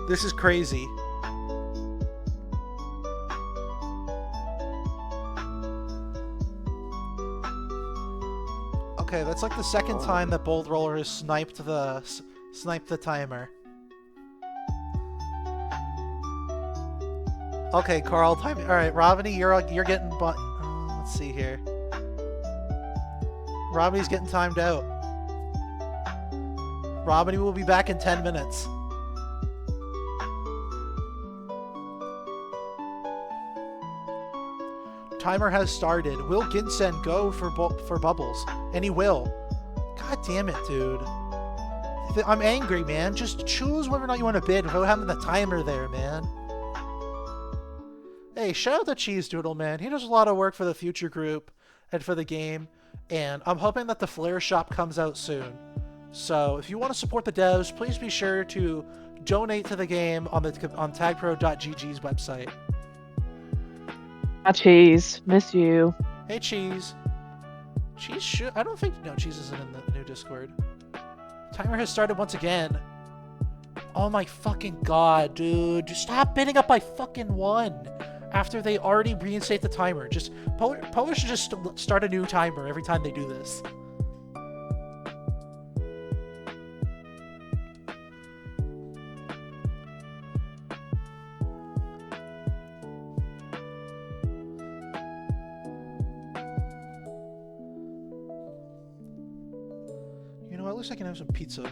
This is crazy. Okay, that's like the second time that Bold Roller has sniped the timer. Okay, Carl, time. All right, Robiny, you're getting let's see here. Robiny's getting timed out. Robin will be back in 10 minutes. Timer has started. Will Ginsen go for Bubbles? And he will. God damn it, dude. I'm angry, man. Just choose whether or not you want to bid without having the timer there, man. Hey, shout out to Cheese Doodle, man. He does a lot of work for the future group and for the game. And I'm hoping that the Flare Shop comes out soon. So if you want to support the devs, please be sure to donate to the game on tagpro.gg's website.
Ah, Cheese. Miss you.
Hey, Cheese. Cheese should... I don't think... No, Cheese isn't in the new Discord. Timer has started once again. Oh my fucking god, dude. Just stop bidding up by fucking 1 after they already reinstate the timer. Just... Polar should just start a new timer every time they do this. At least I can have some pizza.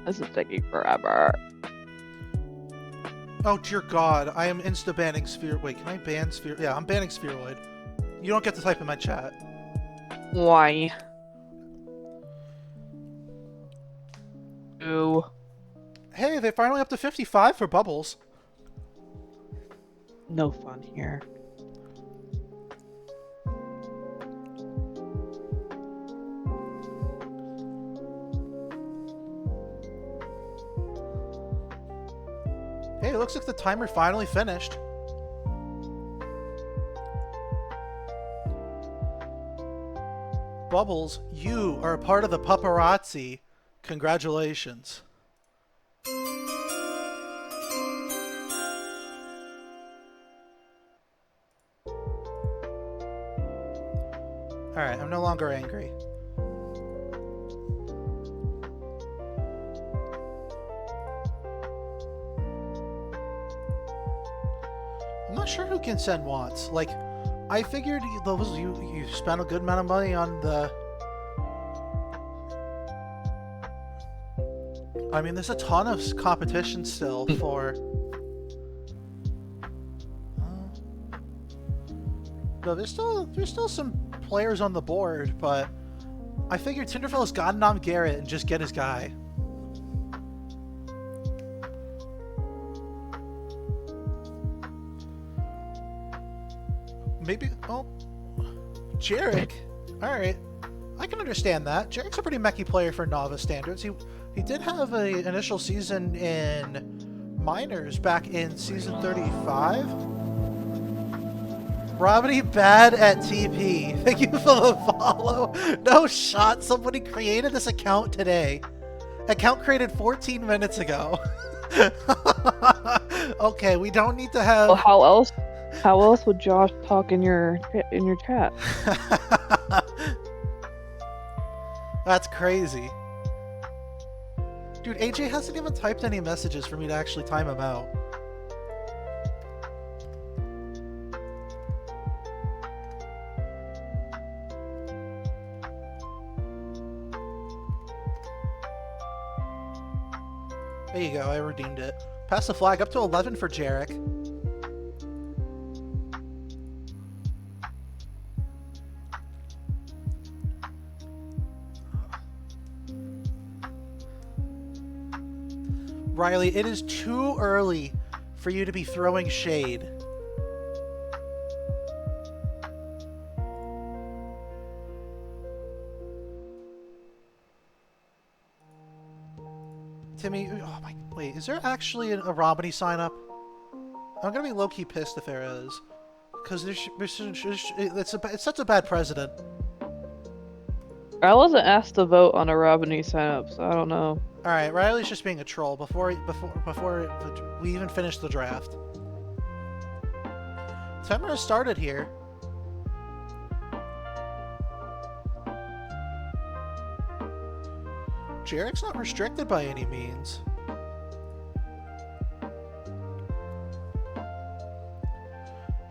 This is taking forever.
Oh dear god, I am insta-banning Sphere... Wait, can I ban Sphere... Yeah, I'm banning Spheroid. You don't get to type in my chat.
Why? Ooh.
Hey, they finally up to 55 for Bubbles.
No fun here.
Hey, it looks like the timer finally finished. Bubbles, you are a part of the paparazzi. Congratulations. Alright, I'm no longer angry. I'm not sure who Ginsen wants. Like, I figured you spent a good amount of money on the... I mean, there's a ton of competition still for... No, there's still some players on the board, but I figured Tinderfell's got Nom Garrett and just get his guy. Maybe... Oh... Jarek? Alright. I can understand that. Jarek's a pretty mechy player for novice standards. He did have an initial season in Minors back in season 35. Robiny bad at TP. Thank you for the follow. No shot. Somebody created this account today. Account created 14 minutes ago. Okay, we don't need to have...
Well, how else? How else would Josh talk in your chat?
That's crazy. Dude, AJ hasn't even typed any messages for me to actually time him out. There you go, I redeemed it. Pass the flag up to 11 for Jarek. Riley, it is too early for you to be throwing shade. Timmy, oh my, wait, is there actually a Robiny sign up? I'm gonna be low-key pissed if there is. Because it's such a bad precedent.
I wasn't asked to vote on a Robin sign-up, so I don't know.
All right, Riley's just being a troll before we even finish the draft. Timer has started here. Jarek's not restricted by any means.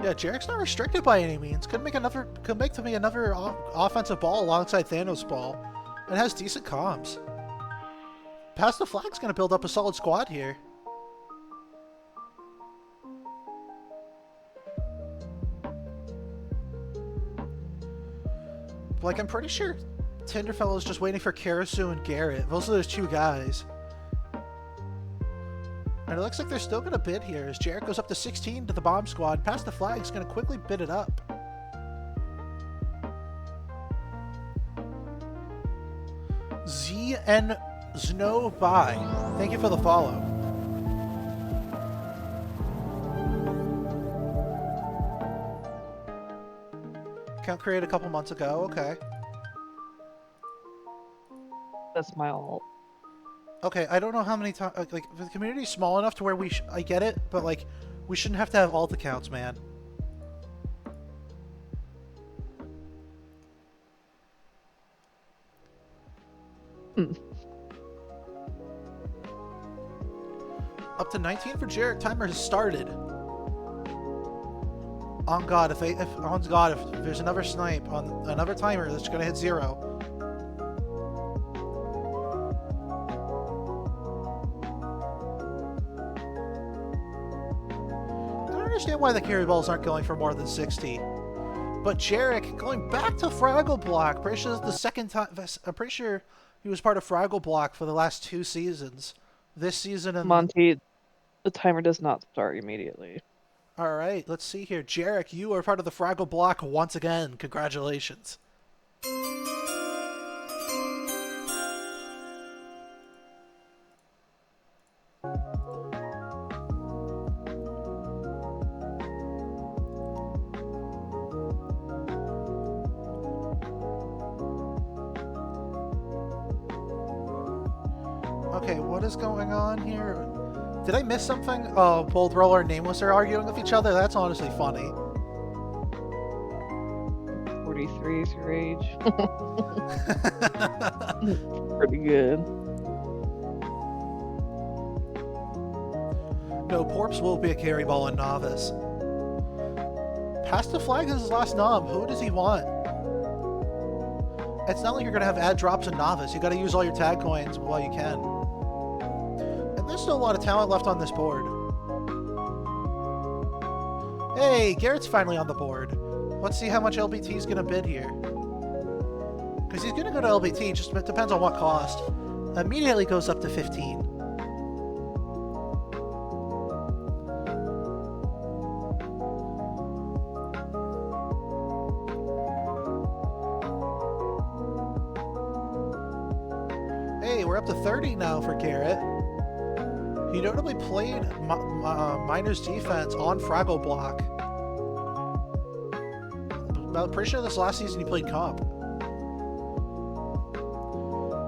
Yeah, Jarek's not restricted by any means. Could make to me another offensive ball alongside Thanos' ball, and has decent comms. Pass the Flag's gonna build up a solid squad here. Like, I'm pretty sure Tinderfellow's just waiting for Karasu and Garrett. Those are those two guys. And it looks like they're still going to bid here as Jarek goes up to 16 to the bomb squad. Pass the Flag's going to quickly bid it up. ZN Snow By. Thank you for the follow. Account created a couple months ago. Okay.
That's my alt.
Okay, I don't know how many times. Like, the community's small enough to where I get it, but like, we shouldn't have to have alt accounts, man. Up to 19 for Jarek. Timer has started. On God, if there's another snipe on another timer, that's gonna hit 0. I don't understand why the carry balls aren't going for more than 60. But Jarek going back to Fraggle Block. Pretty sure this is the second time. I'm pretty sure he was part of Fraggle Block for the last 2 seasons. This season and
Monty, the timer does not start immediately.
All right, let's see here. Jarek, you are part of the Fraggle Block once again. Congratulations. Okay, what is going on here? Did I miss something? Oh, Bold Roller and Nameless are arguing with each other? That's honestly funny.
43 is your age. Pretty good.
No, Porps will be a carry ball in Novice. Pass the Flag is his last nom. Who does he want? It's not like you're going to have ad drops in Novice. You got to use all your tag coins while you can. There's still a lot of talent left on this board. Hey, Garrett's finally on the board. Let's see how much LBT's gonna bid here. Because he's gonna go to LBT, just it depends on what cost. Immediately goes up to 15. Hey, we're up to 30 now for Garrett. He notably played Miner's defense on Fraggle Block. I'm pretty sure this last season he played comp.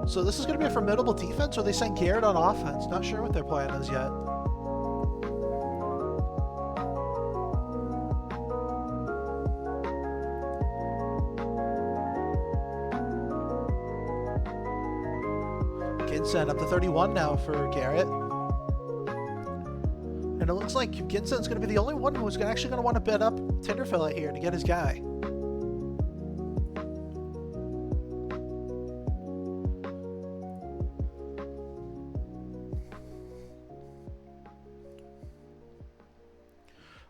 So this is going to be a formidable defense, or they sent Garrett on offense. Not sure what their plan is yet. Ginsen up to 31 now for Garrett. And it looks like Ginsen's going to be the only one who's actually going to want to bid up Tinderfella here to get his guy.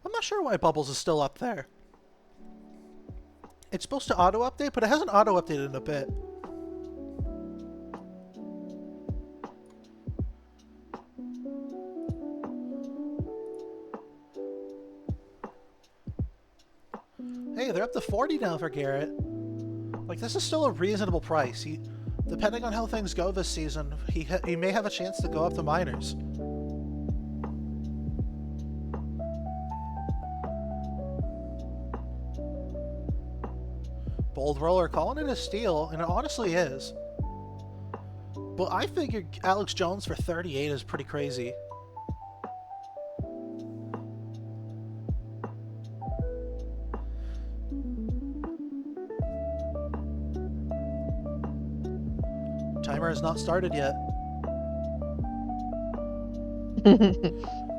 I'm not sure why Bubbles is still up there. It's supposed to auto-update, but it hasn't auto-updated in a bit. Hey, they're up to 40 now for Garrett. Like, this is still a reasonable price. Depending on how things go this season, he may have a chance to go up to minors. Bold roller calling it a steal, and it honestly is. But I figured Alex Jones for 38 is pretty crazy. Timer has not started yet.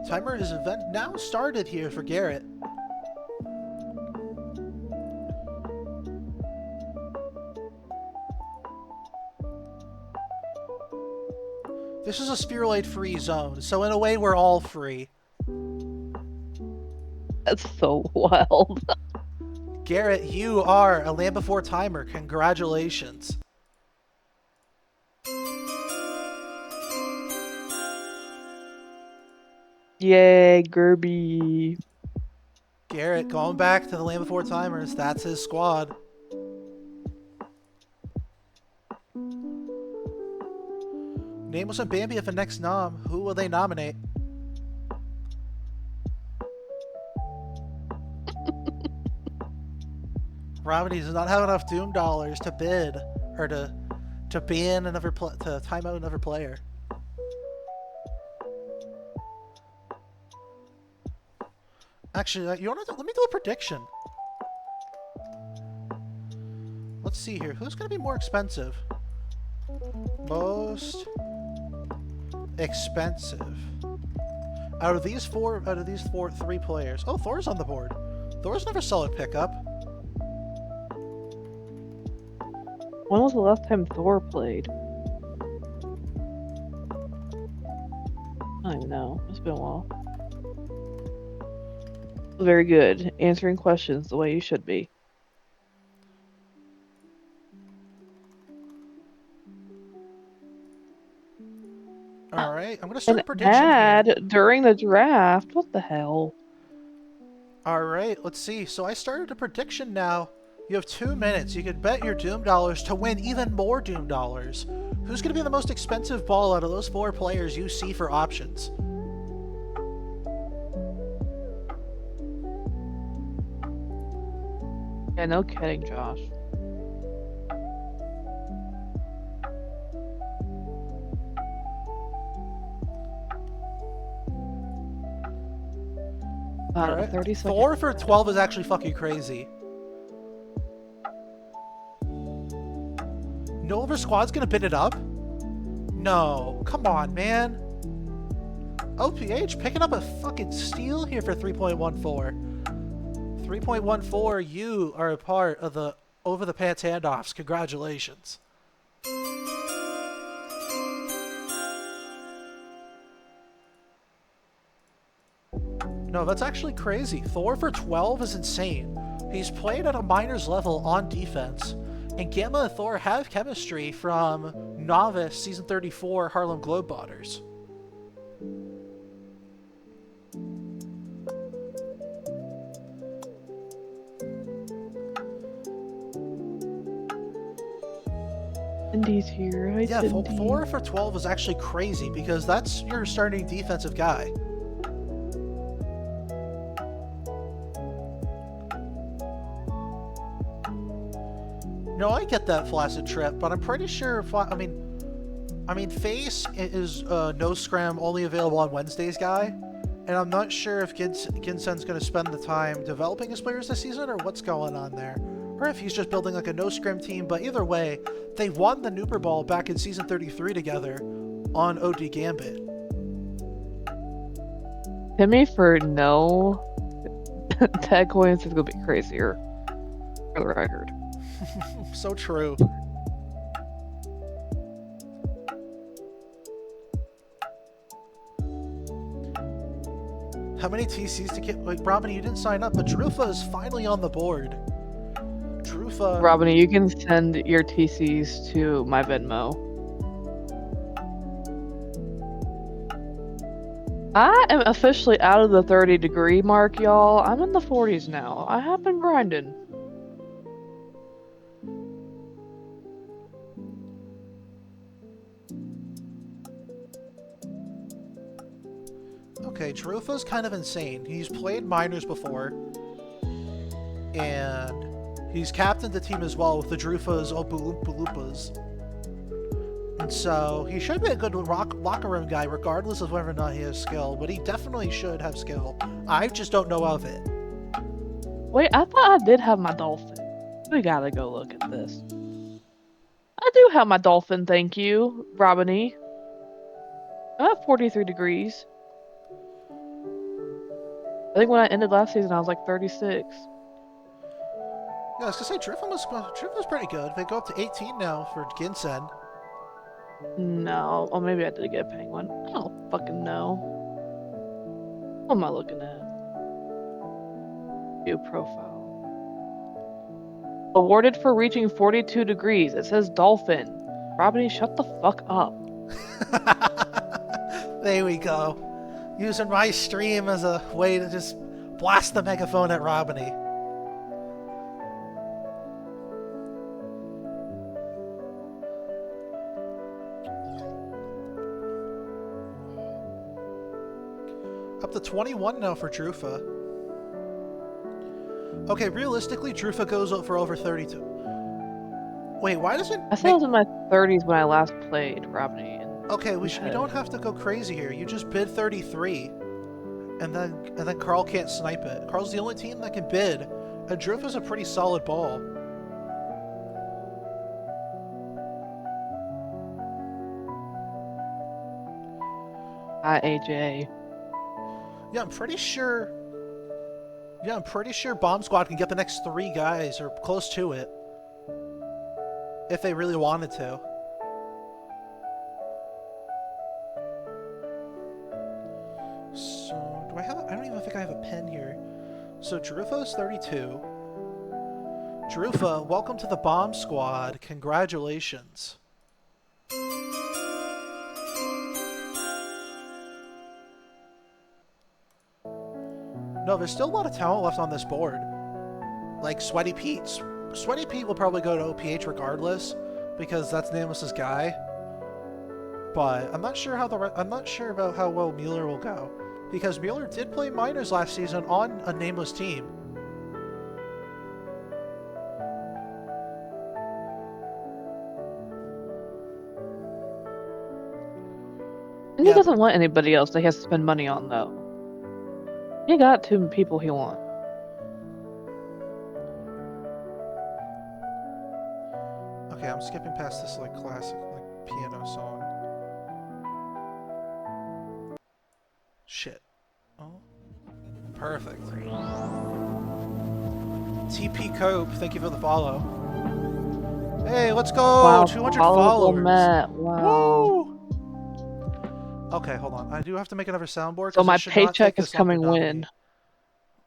Timer is now started here for Garrett. This is a spheroid free zone, so in a way we're all free.
That's so wild.
Garrett, you are a Land Before Timer. Congratulations.
Yay, Gerby.
Garrett going back to the Land Before Timers. That's his squad. Name wasn't Bambi if a next nom. Who will they nominate? Romney does not have enough Doom dollars to bid or to ban another to time out another player. Actually, you want to let me do a prediction. Let's see here. Who's going to be more expensive? Most expensive out of these three players. Oh, Thor's on the board. Thor's never solid pickup.
When was the last time Thor played? I don't even know. It's been a while. Very good. Answering questions the way you should be.
Alright, I'm going to start a
An
prediction here.
ad during the draft? What the hell?
Alright, let's see. So I started a prediction now. You have 2 minutes. You could bet your Doom dollars to win even more Doom dollars. Who's going to be the most expensive ball out of those 4 players you see for options?
Yeah, no kidding, Josh.
Alright,
30 seconds.
4 for 12 is actually fucking crazy. No other squad's gonna bid it up? No, come on, man. OPH picking up a fucking steal here for 3.14. 3.14, you are a part of the over the pants handoffs. Congratulations. No, that's actually crazy. Thor for 12 is insane. He's played at a minors level on defense. And Gamma and Thor have chemistry from Novice Season 34 Harlem Globetrotters.
Cindy's here. Hi,
Yeah,
Cindy.
4 for 12 is actually crazy because that's your starting defensive guy. No, I get that Flaccid Trip, but I'm pretty sure. I mean, Face is no scram only available on Wednesdays, guy, and I'm not sure if Ginsen's going to spend the time developing his players this season or what's going on there, or if he's just building like a no scram team. But either way, they won the Nooper Ball back in season 33 together on OD Gambit.
Timmy for no tag coins is gonna be crazier. For the record.
So true. How many TCs to get? Like, Robin, you didn't sign up, but Drufa is finally on the board. Drufa.
Robin, you can send your TCs to my Venmo. I am officially out of the 30-degree mark, y'all. I'm in the 40s now. I have been grinding.
Okay, Drufa's kind of insane. He's played minors before, and He's captained the team as well with the Drufas Oompa-Loompas. And so he should be a good locker room guy regardless of whether or not he has skill, but he definitely should have skill. I just don't know of it.
Wait, I thought I did have my dolphin. We gotta go look at this. I do have my dolphin, thank you, Robiny. I'm at 43 degrees. I think when I ended last season, I was like 36.
Yeah, I was gonna say Drift was pretty good. They go up to 18 now for Ginsen.
No, or maybe I did get a penguin. I don't fucking know. What am I looking at? View profile. Awarded for reaching 42 degrees. It says dolphin. Robiny, shut the fuck up.
There we go. Using my stream as a way to just blast the megaphone at Robiny. Up to 21 now for Drufa. Okay, realistically, Drufa goes for over 32. Wait, why does it?
I said I was in my 30s when I last played, Robiny.
Okay, we don't have to go crazy here. You just bid 33, and then Carl can't snipe it. Carl's the only team that can bid, and Drufa's a pretty solid ball.
Hi, AJ.
Yeah, I'm pretty sure Bomb Squad can get the next 3 guys, or close to it. If they really wanted to. So, I don't even think I have a pen here. So, Drufa's 32. Drufa, welcome to the Bomb Squad. Congratulations. No, there's still a lot of talent left on this board. Like Sweaty Pete. Sweaty Pete will probably go to OPH regardless, because that's Nameless's guy. But I'm not sure about how well Mueller will go, because Mueller did play minors last season on a Nameless team.
And he doesn't want anybody else that he has to spend money on, though. He got 2 people he wants.
Okay, I'm skipping past this like classic like piano song. Shit. Oh. Perfect. TP Cope, thank you for the follow. Hey, let's go!
Wow,
200
followable
followers.
Matt. Wow.
Woo! Okay, hold on. I do have to make another soundboard.
So my
it should not
paycheck
take
is
this long to
coming when?
nominate.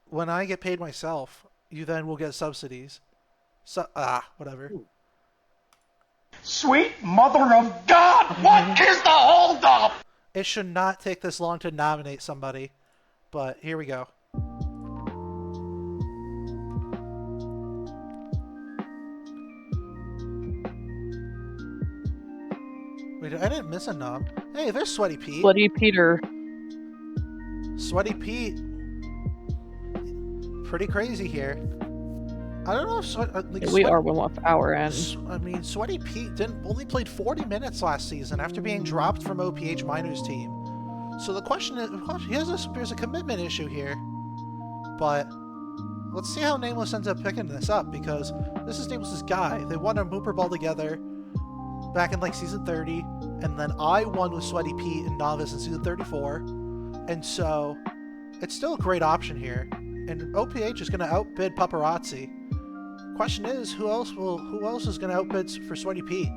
When I get paid myself, you then will get subsidies. Whatever.
Sweet mother of God, what is the holdup?
It should not take this long to nominate somebody, but here we go. Wait, I didn't miss a nom. Hey, there's Sweaty Pete.
Sweaty Peter.
Sweaty Pete. Pretty crazy here. I don't know if
We are 1 hour in.
I mean, Sweaty Pete only played 40 minutes last season after being dropped from OPH Minors team. So the question is, there's a commitment issue here. But let's see how Nameless ends up picking this up, because this is Nameless's guy. They won a Mooper Ball together back in like season 30, and then I won with Sweaty Pete and Novice in season 34. And so it's still a great option here. And OPH is going to outbid Paparazzi. Question is, who else is going to outbid for Sweaty Pete?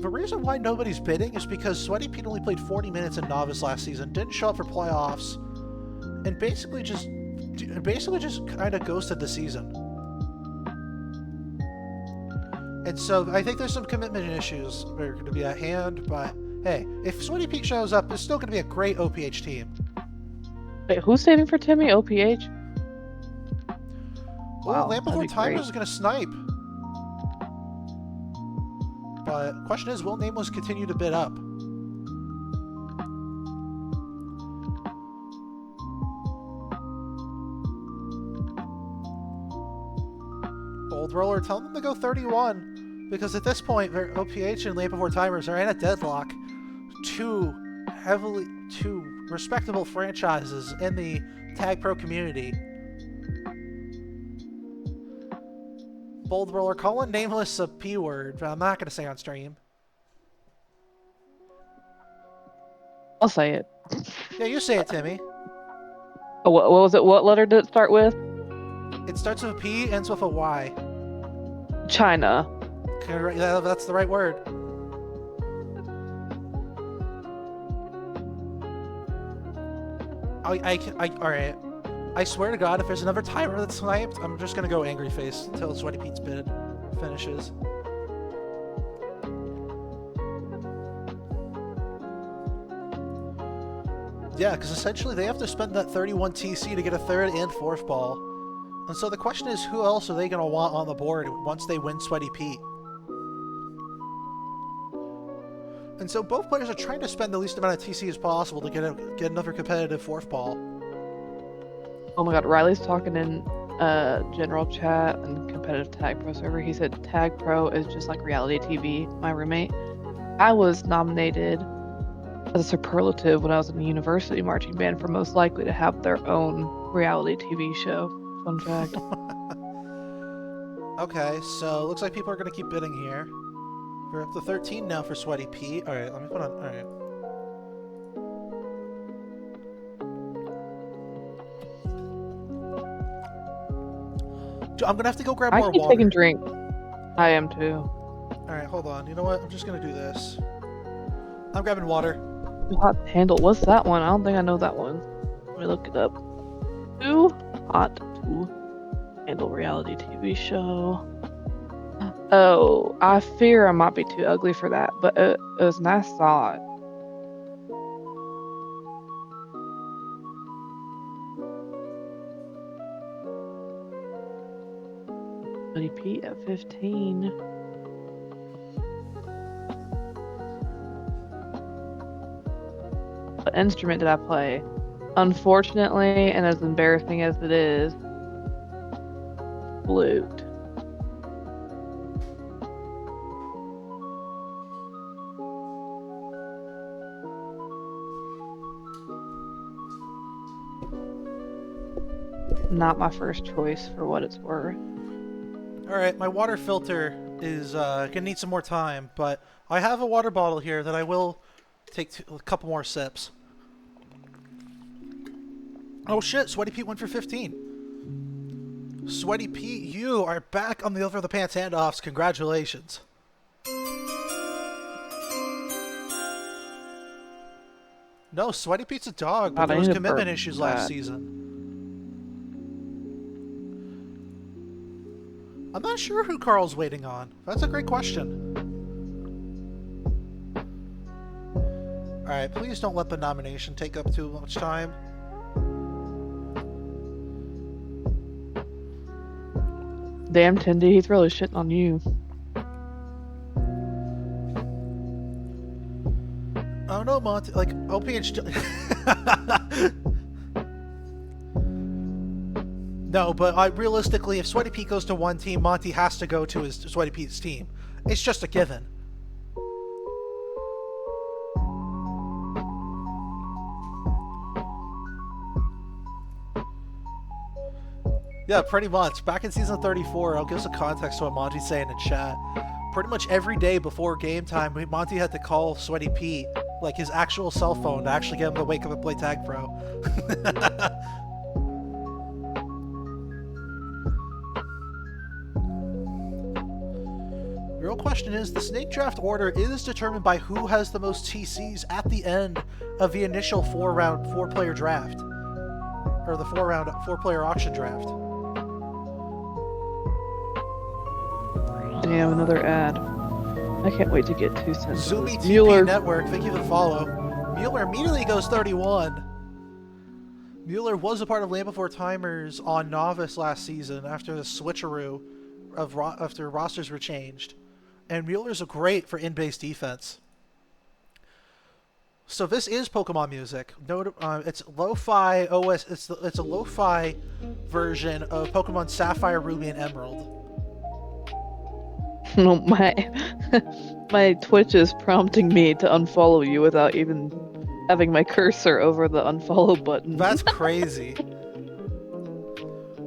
The reason why nobody's bidding is because Sweaty Pete only played 40 minutes in Novice last season, didn't show up for playoffs, and basically just kind of ghosted the season. And so I think there's some commitment issues that are going to be at hand, but hey, if Sweaty Pete shows up, it's still going to be a great OPH team.
Wait, who's saving for Timmy? OPH?
Well,
Wow,
Land Before
that'd be
Time
great.
is going to snipe. But question is, will Nameless continue to bid up? Bold Roller, tell them to go 31. Because at this point, OPH and Land Before Timers are in a deadlock. Two respectable franchises in the Tag Pro community. Bold Roller, calling Nameless a P word, but I'm not going to say on stream.
I'll say it.
Yeah, you say it, Timmy.
Oh, what was it? What letter did it start with?
It starts with a P, ends with a Y.
China.
Yeah, that's the right word. Alright. I swear to God, if there's another timer that's sniped, I'm just gonna go Angry Face until Sweaty Pete's bid finishes. Yeah, because essentially they have to spend that 31 TC to get a third and fourth ball. And so the question is, who else are they going to want on the board once they win Sweaty Pete? And so both players are trying to spend the least amount of TC as possible to get another competitive fourth ball.
Oh my god, Riley's talking in general chat and competitive Tag Pro server. He said Tag Pro is just like reality TV, my roommate. I was nominated as a superlative when I was in the university marching band for most likely to have their own reality TV show. Fun fact.
Okay, so looks like people are going to keep bidding here. We're up to 13 now for Sweaty Pete. Alright, let me put on... Alright. I'm going to have to go grab more
I keep
water.
taking drink. I am too.
Alright, hold on. You know what? I'm just going to do this. I'm grabbing water.
Too hot to handle. What's that one? I don't think I know that one. Let me look it up. Too hot to handle reality TV show. Oh, I fear I might be too ugly for that, but it was nice thought. Buddy Pete at 15. What instrument did I play? Unfortunately, and as embarrassing as it is, flute. Not my first choice for what it's worth.
Alright, my water filter is gonna need some more time, but I have a water bottle here that I will take a couple more sips. Oh shit, Sweaty Pete went for 15. Sweaty Pete, you are back on the Over the Pants handoffs. Congratulations. No, Sweaty Pete's a dog, but there was commitment issues last season. I'm not sure who Carl's waiting on. That's a great question. Alright, please don't let the nomination take up too much time.
Damn, Tindy, he's really shitting on you.
Oh no, Monty. Like, OPH. No, but realistically, if Sweaty Pete goes to one team, Monty has to go to his Sweaty Pete's team. It's just a given. Yeah, pretty much. Back in season 34, I'll give some context to what Monty's saying in chat. Pretty much every day before game time, Monty had to call Sweaty Pete, like his actual cell phone, to actually get him to wake up and play Tag Pro. The real question is, the snake draft order is determined by who has the most TCs at the end of the initial four-player draft. Or the four-player auction draft.
Damn, another ad. I can't wait to get 2 cents.
Zoomy TP
Mueller.
Network, thank you for the follow. Mueller immediately goes 31. Mueller was a part of Land Before Timers on Novice last season after the switcheroo after rosters were changed. And Mueller's great for in-base defense. So this is Pokemon music. It's lo-fi OS. It's a lo-fi version of Pokemon Sapphire, Ruby, and Emerald.
No, my Twitch is prompting me to unfollow you without even having my cursor over the unfollow button.
That's crazy.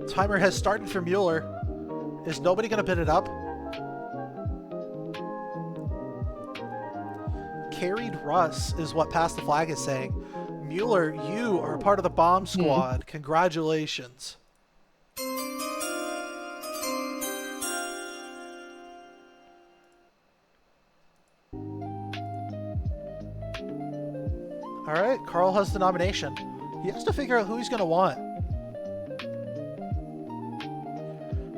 Timer has started for Mueller. Is nobody gonna bid it up? Carried Russ is what Pass the Flag is saying. Mueller, you are part of the bomb squad. Congratulations. Alright, Carl has the nomination. He has to figure out who he's going to want.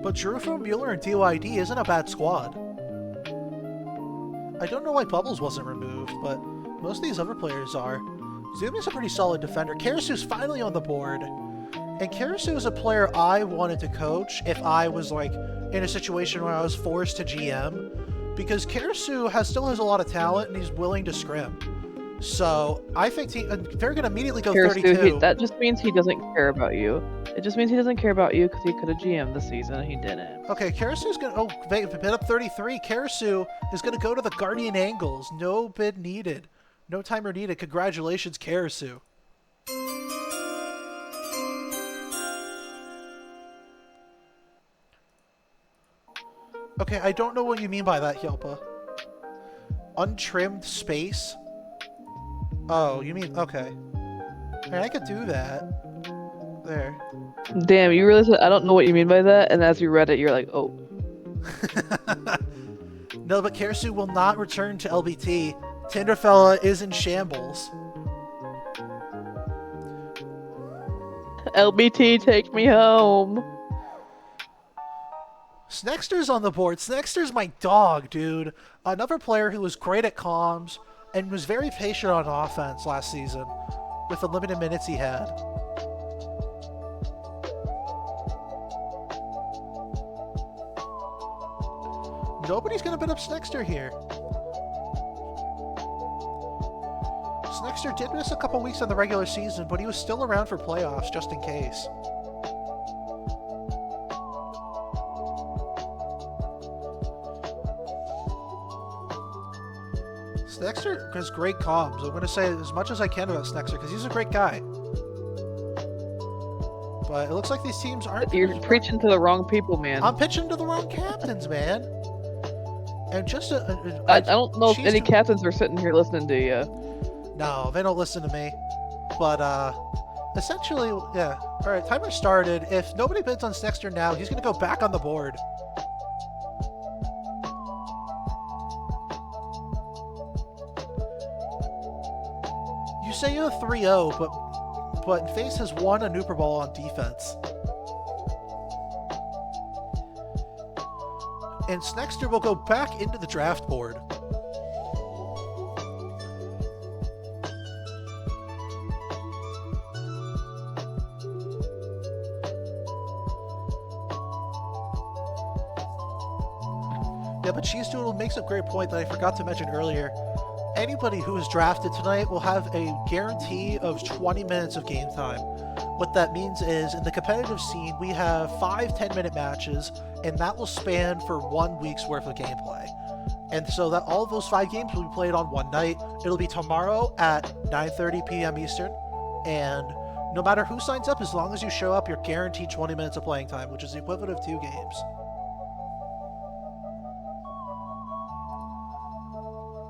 But Drufo, Mueller, and DYD isn't a bad squad. I don't know why Bubbles wasn't removed, but most of these other players are. Zumi's a pretty solid defender. Karasu's finally on the board. And Karasu is a player I wanted to coach if I was like in a situation where I was forced to GM. Because Karasu still has a lot of talent and he's willing to scrim. So I think they're going to immediately go
Karasu,
32.
that just means he doesn't care about you. It just means he doesn't care about you because he could have GM'd this season and he didn't.
Okay, Karasu's going to... Oh, they bid up 33. Karasu is going to go to the Guardian Angles. No bid needed. No timer needed. Congratulations, Karasu. Okay, I don't know what you mean by that, Yelpa. Untrimmed space? Oh, you mean... Okay. I could do that. There.
Damn, you realize I don't know what you mean by that, and as you read it, you're like, oh.
No, but Karasu will not return to LBT. Tinderfella is in shambles.
LBT, take me home.
Snexter's on the board. Snexter's my dog, dude. Another player who was great at comms and was very patient on offense last season with the limited minutes he had. Nobody's going to bid up Snexter here. Snexter did miss a couple weeks on the regular season, but he was still around for playoffs just in case. Snexter has great comms. I'm going to say as much as I can about Snexter because he's a great guy. But it looks like these teams aren't...
You're preaching to the wrong people, man.
I'm pitching to the wrong captains, man. And just
I don't know if any captains are sitting here listening to you.
No, they don't listen to me. But, essentially, yeah. Alright, timer started. If nobody bids on Snexter now, he's going to go back on the board. You say you're 3-0, but FaZe has won a Nooper Ball on defense. And Snexter will go back into the draft board. Yeah, but Cheese Doodle makes a great point that I forgot to mention earlier. Anybody who is drafted tonight will have a guarantee of 20 minutes of game time. What that means is, in the competitive scene, we have 5 10-minute matches, and that will span for 1 week's worth of gameplay. And so that all of those 5 games will be played on one night. It'll be tomorrow at 9:30 p.m. Eastern, and no matter who signs up, as long as you show up, you're guaranteed 20 minutes of playing time, which is the equivalent of 2 games.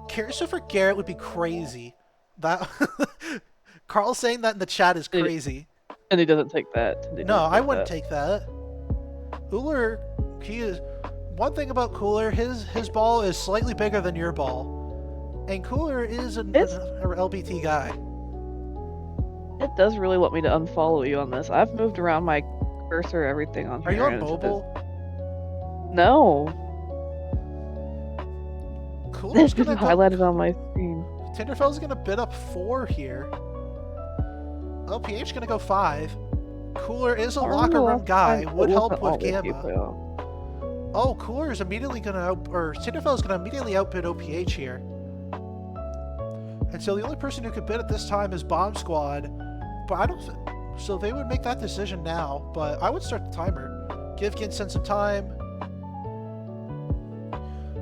Karasu for Garrett would be crazy. That Carl saying that in the chat is crazy.
And he doesn't take that.
No, I wouldn't take that. Uller, he is... One thing about Cooler, his ball is slightly bigger than your ball. And Cooler is an LBT guy.
It does really want me to unfollow you on this. I've moved around my cursor, everything on here.
Are you on mobile?
No.
Cooler's
It's just
gonna
highlighted on my screen.
Tinderfell's gonna bid up 4 here. LPH gonna go 5. Cooler is a locker room guy. Would help with Gamma. Oh, Cooler is immediately gonna Tinderfell's gonna immediately outbid OPH here. And so the only person who could bid at this time is Bomb Squad. But I don't so they would make that decision now, but I would start the timer. Give Ginsen some time.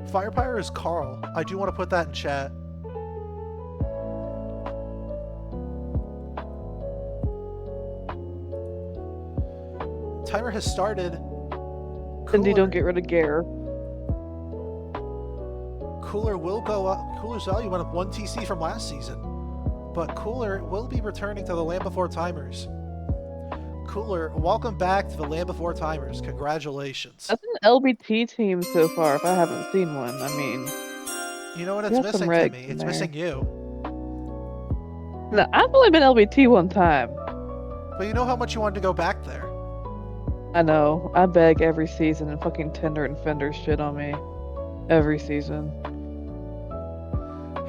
Firepower is Carl. I do want to put that in chat. Timer has started.
Cindy, don't get rid of Gare.
Cooler will go up. Cooler's value went up 1 TC from last season, but Cooler will be returning to the Land Before Timers. Cooler, welcome back to the Land Before Timers. Congratulations.
That's an LBT team so far, if I haven't seen one. I mean,
you know what it's missing to me? It's missing you.
No, I've only been LBT one time.
But you know how much you wanted to go back there.
I know. I beg every season, and fucking Tinder and Fender shit on me. Every season.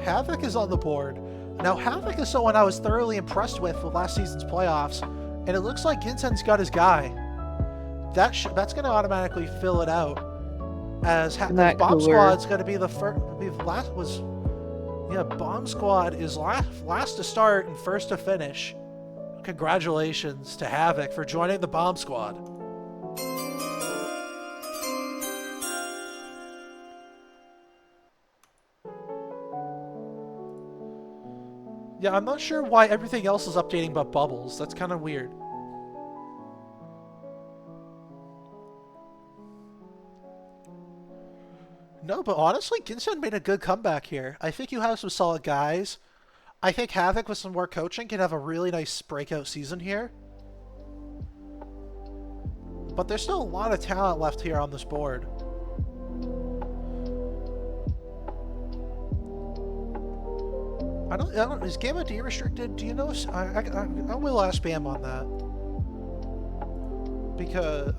Havoc is on the board. Now, Havoc is someone I was thoroughly impressed with last season's playoffs, and it looks like Ginsen's got his guy. That's going to automatically fill it out. As Bomb Squad's going to be the first. Bomb Squad is last to start and first to finish. Congratulations to Havoc for joining the Bomb Squad. Yeah, I'm not sure why everything else is updating but Bubbles. That's kind of weird. No, but honestly, Ginsen made a good comeback here. I think you have some solid guys. I think Havoc with some more coaching can have a really nice breakout season here. But there's still a lot of talent left here on this board. I don't. Is Gamma D restricted? Do you know? I will ask Bam on that. Because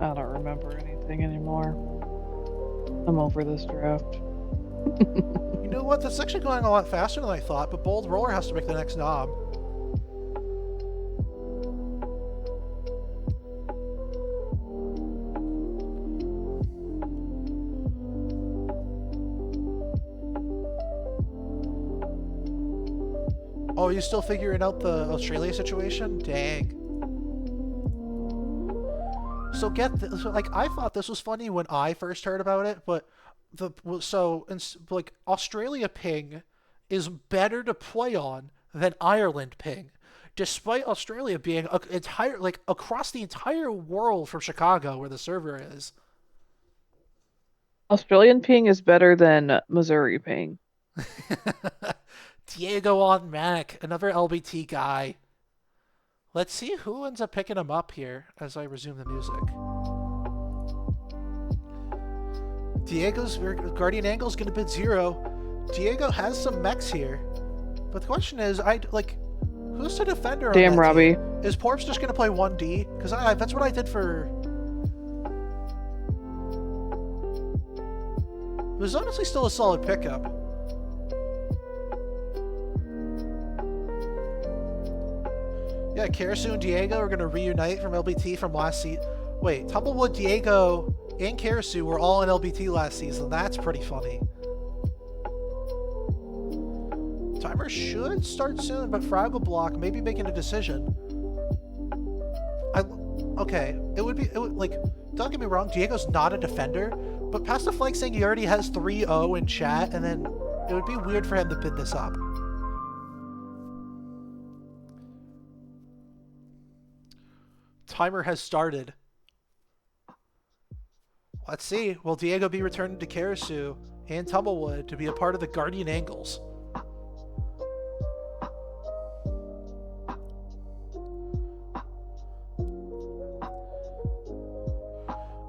I don't remember anything anymore. I'm over this draft.
You know what? That's actually going a lot faster than I thought, but Bold Roller has to make the next knob. Oh, you still figuring out the Australia situation? Dang. So like I thought this was funny when I first heard about it, but Australia ping is better to play on than Ireland ping, despite Australia being across the entire world from Chicago where the server is.
Australian ping is better than Missouri ping.
Diego on Mac, another LBT guy. Let's see who ends up picking him up here as I resume the music. Diego's Guardian Angle's gonna bid 0. Diego has some mechs here, but the question is, who's the defender?
Damn,
on that
Robbie.
team? Is Porps just gonna play 1D? Because that's what I did for. It was honestly still a solid pickup. Yeah, Karasu and Diego are going to reunite from LBT from last season. Wait, Tumblewood, Diego, and Karasu were all in LBT last season. That's pretty funny. Timer should start soon, but Fraggle Block may be making a decision. Okay, don't get me wrong, Diego's not a defender, but past the flag saying he already has 3-0 in chat, and then it would be weird for him to bid this up. Timer has started. Let's see. Will Diego be returning to Karasu and Tumblewood to be a part of the Guardian Angles?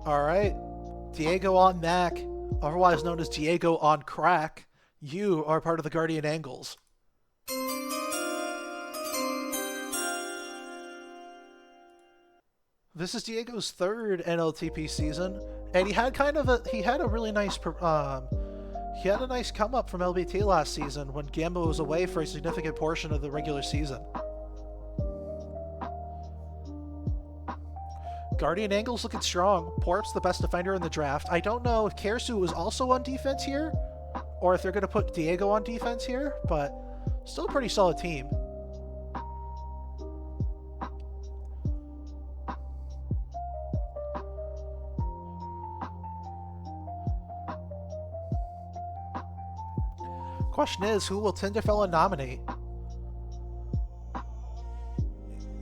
Alright. Diego on Mac, otherwise known as Diego on Crack. You are part of the Guardian Angles. This is Diego's 3rd NLTP season, and he had a really nice he had a nice come up from LBT last season when Gamba was away for a significant portion of the regular season. Guardian Angle's looking strong. Porp's the best defender in the draft. I don't know if Karasu was also on defense here, or if they're going to put Diego on defense here, but still a pretty solid team. Question is, who will Tinderfella nominate?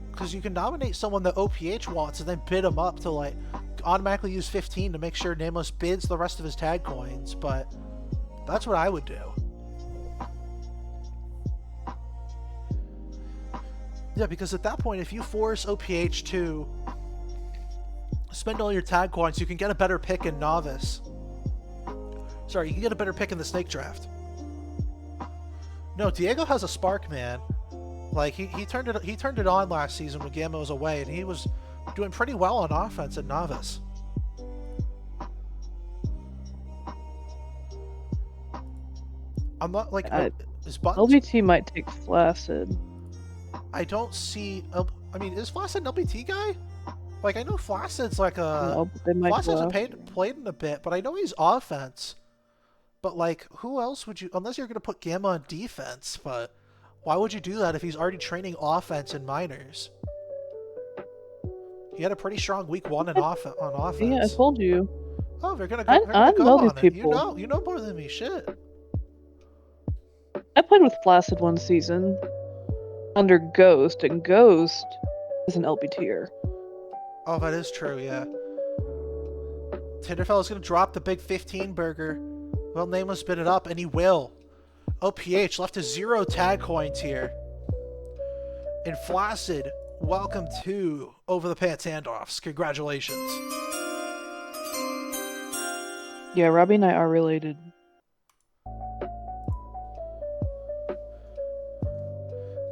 Because you can nominate someone that OPH wants and then bid him up to like automatically use 15 to make sure Nameless bids the rest of his tag coins, but that's what I would do. Yeah, because at that point, if you force OPH to spend all your tag coins, you can get a better pick in Novice. Sorry, you can get a better pick in the Snake Draft. No, Diego has a spark, man. Like he turned it on last season when Gamma was away, and he was doing pretty well on offense at Novice. I'm not like is Buttons.
LBT might take Flaccid.
I don't see. I mean, is Flaccid an LBT guy? Like I know Flaccid's like a.
No,
Flaccid's played in a bit, but I know he's offense. But like, who else would you? Unless you're gonna put Gamma on defense, but. Why would you do that if he's already training offense in minors? He had a pretty strong week 1 on offense.
Yeah, I told you.
Oh, they're gonna
I
go
know
on
these
it.
people.
You know more than me. Shit.
I played with Flaccid one season under Ghost, and Ghost is an LBTer.
Oh, that is true. Yeah. Tinderfella's gonna drop the big 15 burger. Well, Nameless bid it up, and he will. OPH left to 0 tag coins here. And Flaccid, welcome to Over the Pants Handoffs. Congratulations.
Yeah, Robbie and I are related.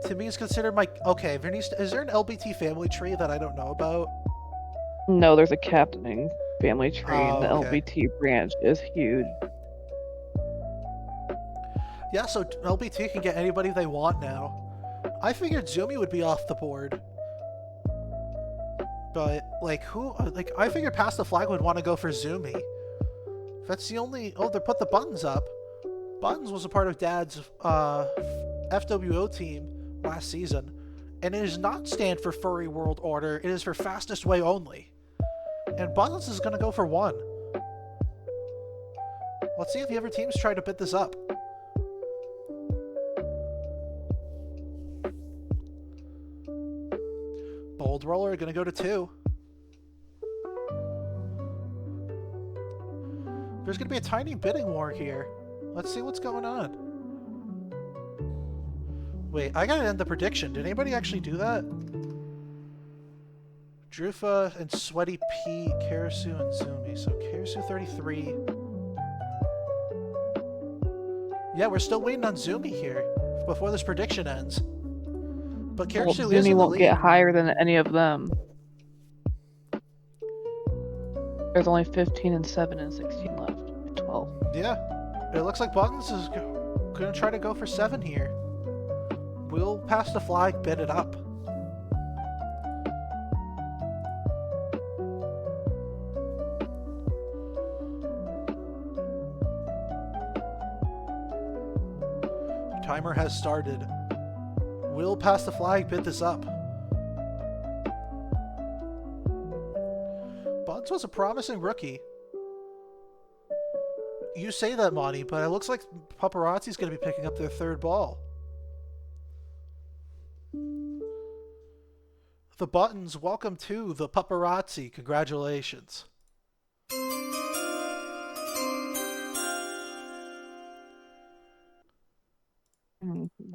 Timmy is considered my... Okay, is there an LBT family tree that I don't know about?
No, there's a captaining family tree, and the
okay.
LBT branch is huge.
Yeah, so LBT can get anybody they want now. I figured Zumi would be off the board. But, like, who... Like, I figured Past the Flag would want to go for Zumi. That's the only... Oh, they put the Buttons up. Buttons was a part of Dad's FWO team last season. And it does not stand for Furry World Order. It is for Fastest Way only. And Buttons is going to go for 1. Let's see if the other teams try to bid this up. Bold Roller gonna go to 2. There's gonna be a tiny bidding war here. Let's see what's going on. Wait, I gotta end the prediction. Did anybody actually do that? Drufa and Sweaty P, Karasu and Zumi. So Karasu 33. Yeah, we're still waiting on Zumi here before this prediction ends. But Karasu is in the
won't
lead.
get higher than any of them. There's only 15 and 7 and 16 left. 12.
Yeah. It looks like Buttons is going to try to go for 7 here. We'll Pass the Flag, bid it up. Timer has started. We'll Pass the Flag, bid this up. Buttons was a promising rookie. You say that, Monty, but it looks like Paparazzi's going to be picking up their 3rd ball. The Buttons, welcome to the Paparazzi. Congratulations.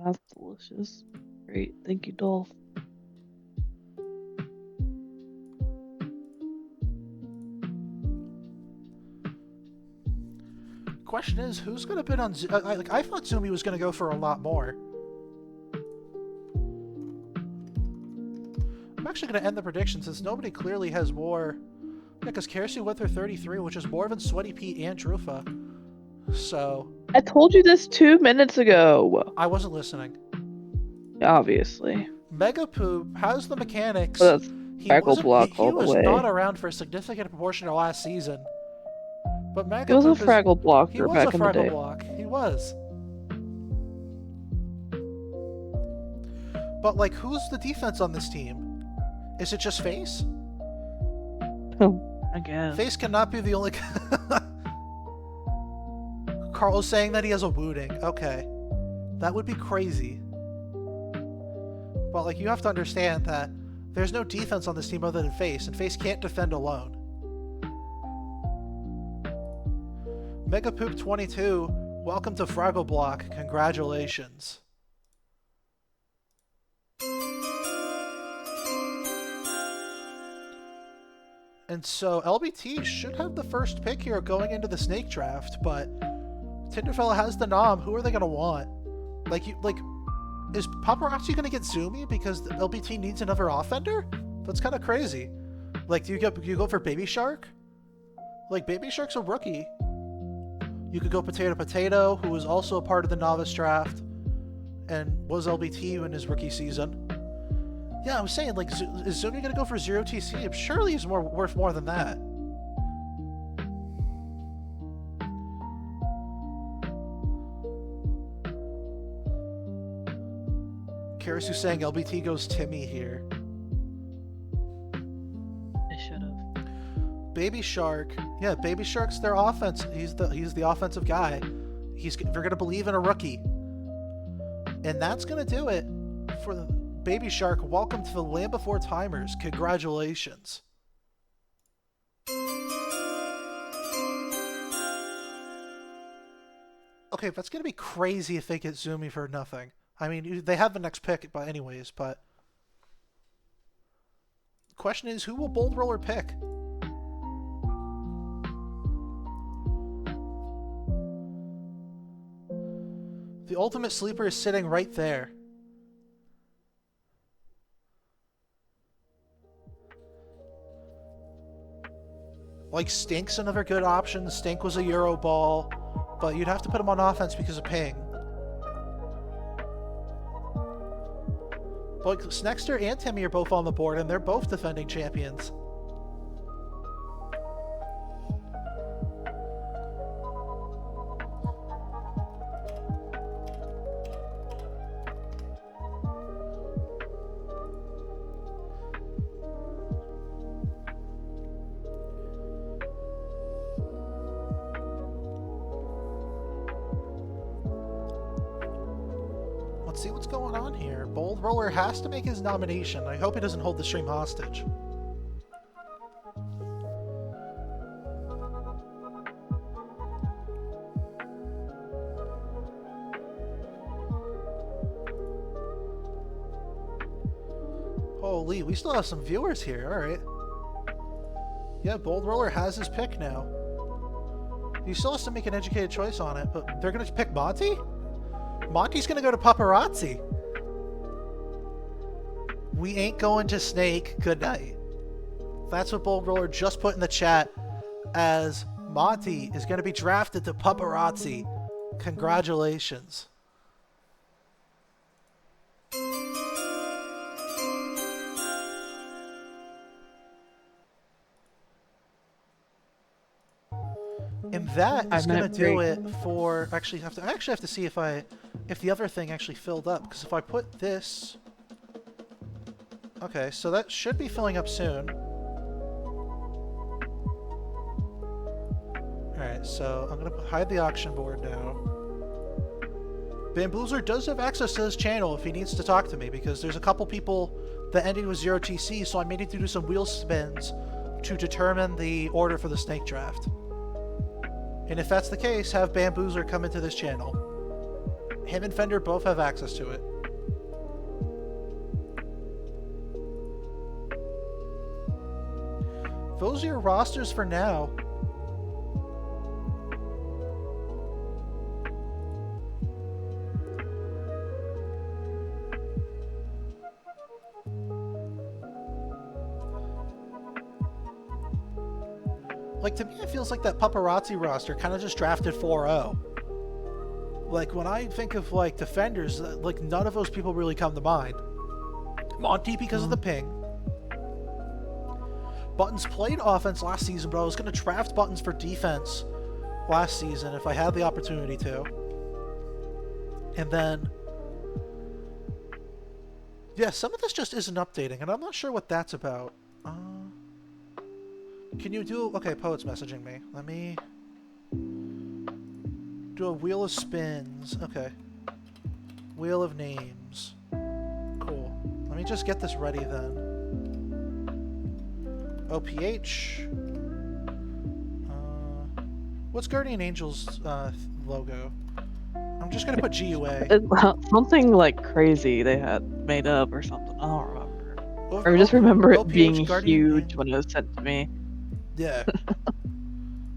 That's delicious. Great. Thank you, Dolph.
Question is, who's going to bid on... I thought Zumi was going to go for a lot more. I'm actually going to end the prediction since nobody clearly has more... Yeah, because Karasu went through 33, which is more than Sweaty Pete and Drufa. So...
I told you this 2 minutes ago.
I wasn't listening.
Obviously.
Mega Poop has the mechanics.
Well, that's Fraggle Block
he
all the
was
way.
not around for a significant proportion of last season. But Mega
He was a
Poop
Fraggle Blocker
he was
back
a
in the day.
Fraggle Block. He was. But, like, who's the defense on this team? Is it just Face?
I guess.
Face cannot be the only... Carl's saying that he has a Wooting. Okay. That would be crazy. But, like, you have to understand that there's no defense on this team other than Face, and Face can't defend alone. Megapoop22, welcome to Fraggle Block. Congratulations. And so LBT should have the first pick here going into the Snake Draft, but Tinderfella has the nom. Who are they going to want? Is Paparazzi going to get Zoomy because the LBT needs another offender? That's kind of crazy. Like, do you go for Baby Shark? Like, Baby Shark's a rookie. You could go Potato Potato, who was also a part of the novice draft and was LBT in his rookie season. Yeah, I'm saying, like, is Zoomy going to go for 0 TC? Surely he's worth more than that. Karasu's saying LBT goes Timmy here.
They should have.
Baby Shark. Yeah, Baby Shark's their offense. He's the offensive guy. They're going to believe in a rookie. And that's going to do it for the Baby Shark. Welcome to the Land Before Timers. Congratulations. Okay, that's going to be crazy if they get Zoomy for nothing. I mean, they have the next pick, but anyways, but... The question is, who will Bold Roller pick? The ultimate sleeper is sitting right there. Like, Stink's another good option. Stink was a Euro ball, but you'd have to put him on offense because of ping. But like, Snexter and Timmy are both on the board, and they're both defending champions. Let's see what's going on here. Bold Roller has to make his nomination. I hope he doesn't hold the stream hostage. Holy, we still have some viewers here. Alright. Yeah, Bold Roller has his pick now. He still has to make an educated choice on it, but they're going to pick Monty? Monty's going to go to Paparazzi. We ain't going to Snake. Good night. That's what Bold Roller just put in the chat, as Monty is going to be drafted to Paparazzi. Congratulations. And that is going to do it for... I actually have to see if the other thing actually filled up, because if I put this... Okay, so that should be filling up soon. Alright, so I'm going to hide the auction board now. Bamboozler does have access to this channel if he needs to talk to me, because there's a couple people that ended with 0 TC, so I may need to do some wheel spins to determine the order for the Snake Draft. And if that's the case, have Bamboozler come into this channel. Him and Fender both have access to it. Those are your rosters for now. Like, to me, it feels like that Paparazzi roster kind of just drafted 4-0. Like, when I think of, like, defenders, like, none of those people really come to mind. Monty because of the ping. Buttons played offense last season, but I was going to draft Buttons for defense last season if I had the opportunity to. And then... yeah, some of this just isn't updating, and I'm not sure what that's about. Can you do... okay, Poet's messaging me. Let me... do a wheel of spins. Okay. Wheel of names. Cool. Let me just get this ready then. OPH. What's Guardian Angel's logo? I'm just gonna put GUA.
Something like crazy they had made up or something. I don't remember.
Over,
I just remember it
OPH
being
Guardian
huge when it was sent to me.
Yeah.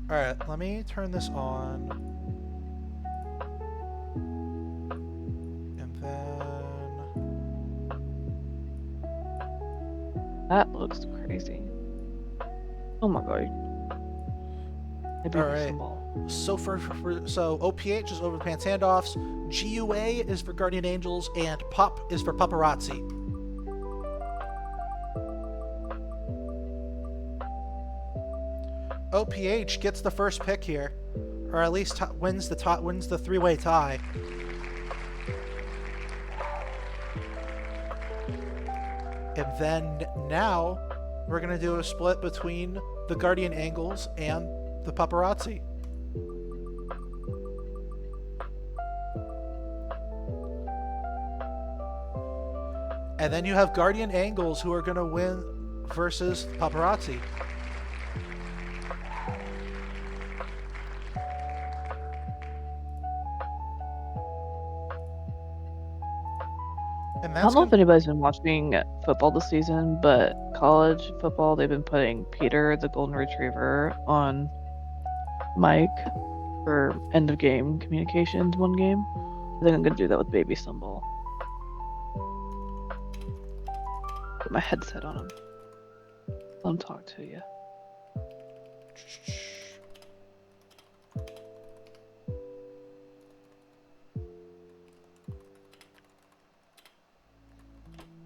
Alright, let me turn this on. And then...
That looks crazy. Oh my god.
Alright. So so OPH is Overpants Handoffs, GUA is for Guardian Angels, and POP is for Paparazzi. OPH gets the first pick here, or at least wins the three-way tie. And then now we're gonna do a split between the Guardian Angles and the Paparazzi. And then you have Guardian Angles who are gonna win versus Paparazzi. And
I don't know if anybody's been watching football this season, but college football, they've been putting Peter, the golden retriever, on Mike for end of game communications one game. I think I'm gonna do that with Baby Stumble. Put my headset on him. Let him talk to you.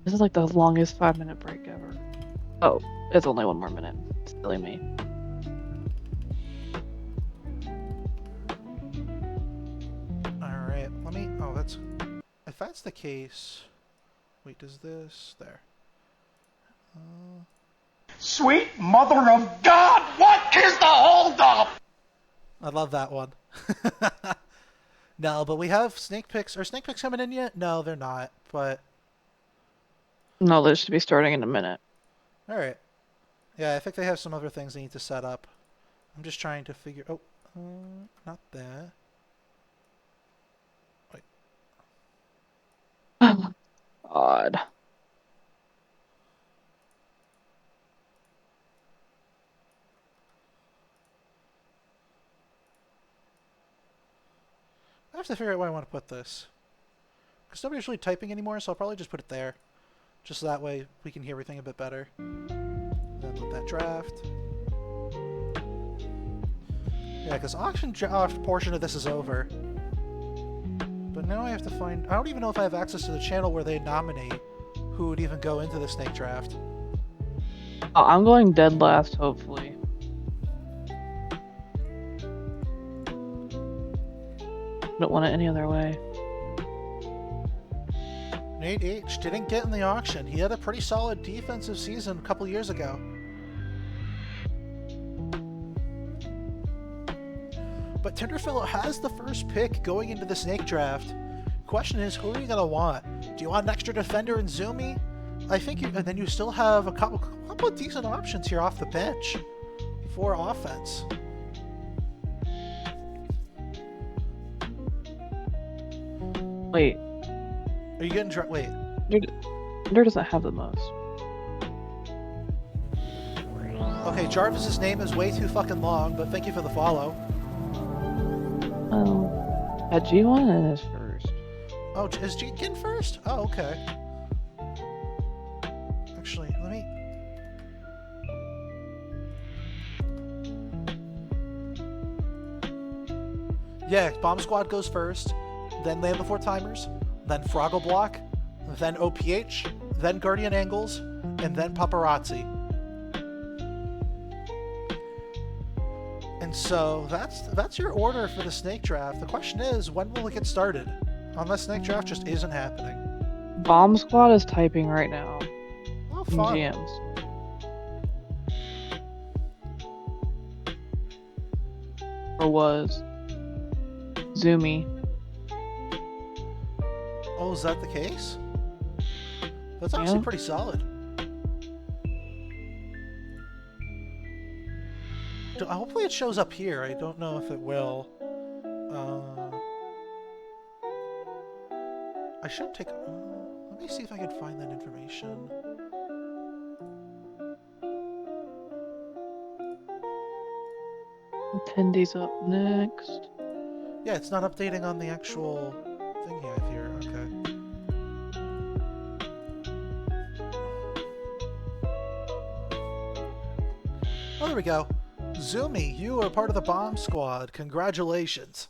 This is like the longest 5-minute break ever. Oh, it's only 1 more minute. Silly me.
Alright, let me... Oh, that's... If that's the case... Wait, does this... There.
Sweet mother of God, what is the holdup?
I love that one. No, but we have snake picks. Are snake picks coming in yet? No, they're not, but...
No, they should be starting in a minute.
Alright. Yeah, I think they have some other things they need to set up. I'm just trying to figure... Oh, not that. Wait.
Odd.
I have to figure out where I want to put this. Because nobody's really typing anymore, so I'll probably just put it there. Just so that way we can hear everything a bit better. Then let that draft. Yeah, because auction draft portion of this is over. But now I have to find... I don't even know if I have access to the channel where they nominate who would even go into the snake draft.
Oh, I'm going dead last, hopefully. Don't want it any other way.
Nate H. didn't get in the auction. He had a pretty solid defensive season a couple years ago. But Tinderfellow has the first pick going into the snake draft. Question is, who are you going to want? Do you want an extra defender in Zumi? I think you... And then you still have a couple of decent options here off the bench for offense.
Wait.
Are you getting... Wait.
Tinder doesn't have the most.
Okay, Jarvis's name is way too fucking long, but thank you for the follow.
Oh. Had G1 in his first.
Oh, is G getting first? Oh, okay. Actually, let me... Yeah, Bomb Squad goes first, then Land Before Timers, then Froggle Block, then OPH, then Guardian Angles, and then Paparazzi. And so that's your order for the snake draft. The question is, when will it get started? Unless snake draft just isn't happening.
Bomb Squad is typing right now.
Oh,
In
fun.
GMs. Or was. Zoomy.
Oh, is that the case? That's actually pretty solid. Hopefully it shows up here. I don't know if it will. I should take... let me see if I can find that information.
Attendees up next.
Yeah, it's not updating on the actual thing here. Okay. Oh, there we go. Zoomy, you are part of the bomb squad. Congratulations.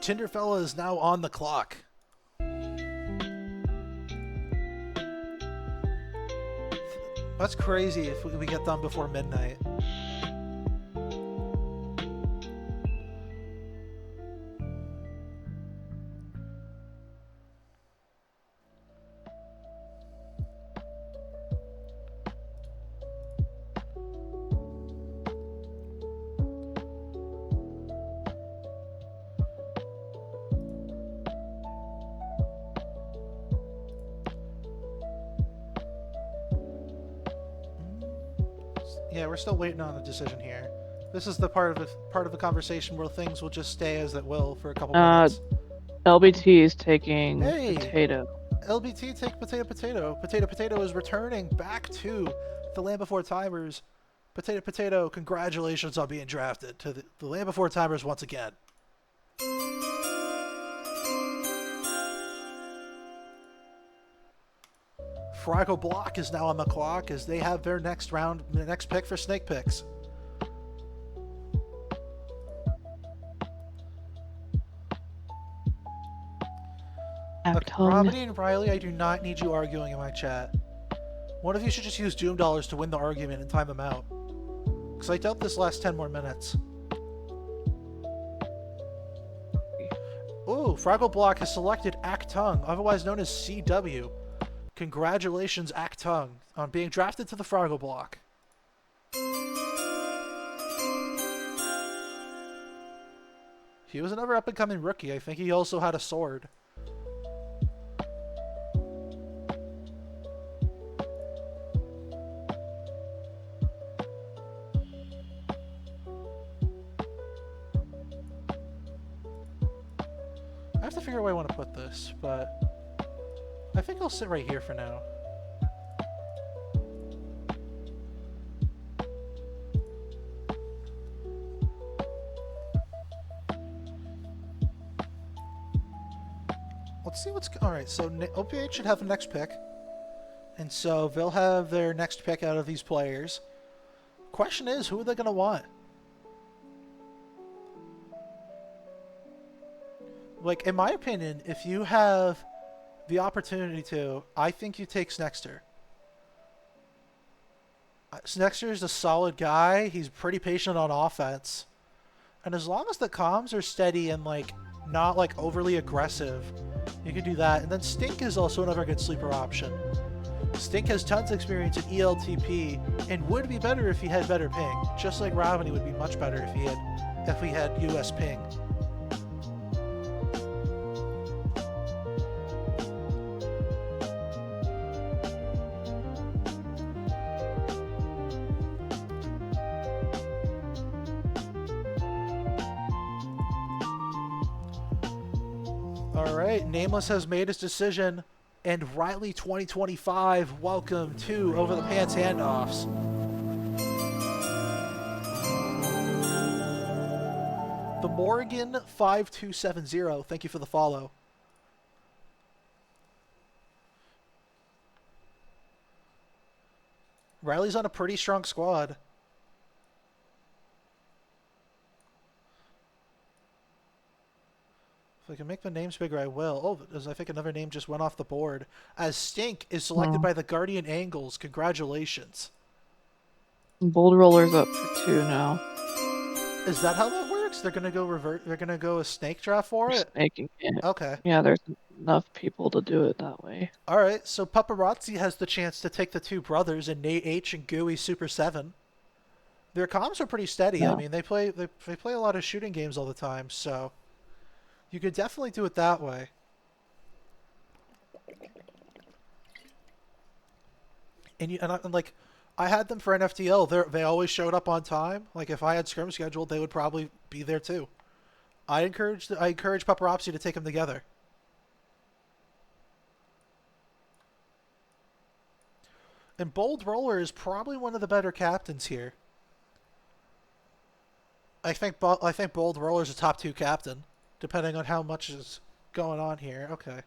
Tinderfella is now on the clock. That's crazy if we get done before midnight. Yeah, we're still waiting on a decision here. This is the part of the conversation where things will just stay as it will for a couple minutes.
LBT is taking
Hey!
potato.
LBT take potato. Potato is returning back to the Land Before Timers. Potato, congratulations on being drafted to the Land Before Timers once again. Fraggle Block is now on the clock as they have their next pick for Snake Picks. Robiny and Riley, I do not need you arguing in my chat. One of you should just use Doom Dollars to win the argument and time them out. Because I doubt this lasts 10 more minutes. Ooh, Fraggle Block has selected Actung, otherwise known as CW. Congratulations, Actung, on being drafted to the Fraggle Block. He was another up-and-coming rookie. I think he also had a sword. I have to figure out where I want to put this, but I think I'll sit right here for now. Let's see what's... Alright, so OPH should have the next pick. And so they'll have their next pick out of these players. Question is, who are they going to want? Like, in my opinion, if you have the opportunity to, I think you take Snexter. Snexter is a solid guy. He's pretty patient on offense. And as long as the comms are steady and, like, not, like, overly aggressive, you can do that. And then Stink is also another good sleeper option. Stink has tons of experience in ELTP and would be better if he had better ping. Just like Robin would be much better if he had US ping. Alright, Nameless has made his decision, and Riley 2025, welcome to Over the Pants Handoffs. The Morgan 5270, thank you for the follow. Riley's on a pretty strong squad. If I can make the names bigger, I will. Oh, I think another name just went off the board. As Stink is selected by the Guardian Angles. Congratulations.
Bold Roller's up for 2 now.
Is that how that works? They're gonna go They're gonna go a snake draft for it.
Snaking it.
Okay.
Yeah, there's enough people to do it that way.
All right. So Paparazzi has the chance to take the two brothers and Nate H and Gooey Super 7. Their comms are pretty steady.
Yeah.
I mean, they play a lot of shooting games all the time. So You could definitely do it that way. And like, I had them for NFTL. They always showed up on time. Like, if I had scrim scheduled, they would probably be there too. I encourage Paparazzi to take them together. And Bold Roller is probably one of the better captains here. I think Bold Roller is a top 2 captain, depending on how much is going on here. Okay.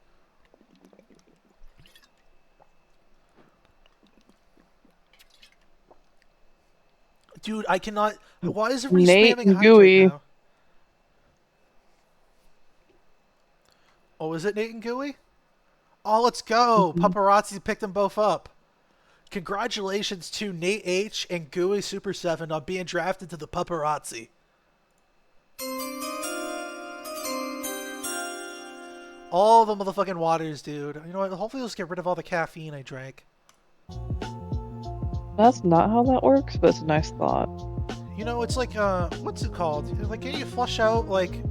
Dude, I cannot. Why is everybody
Nate
spamming
and
hydrate
Gooey.
now? Oh, is it Nate and Gooey? Oh, let's go! Paparazzi picked them both up. Congratulations to Nate H and Gooey Super 7 on being drafted to the Paparazzi. All the motherfucking waters, dude. You know what? Hopefully, let's get rid of all the caffeine I drank.
That's not how that works, but it's a nice thought.
You know, it's like, what's it called? Like, can you flush out, like,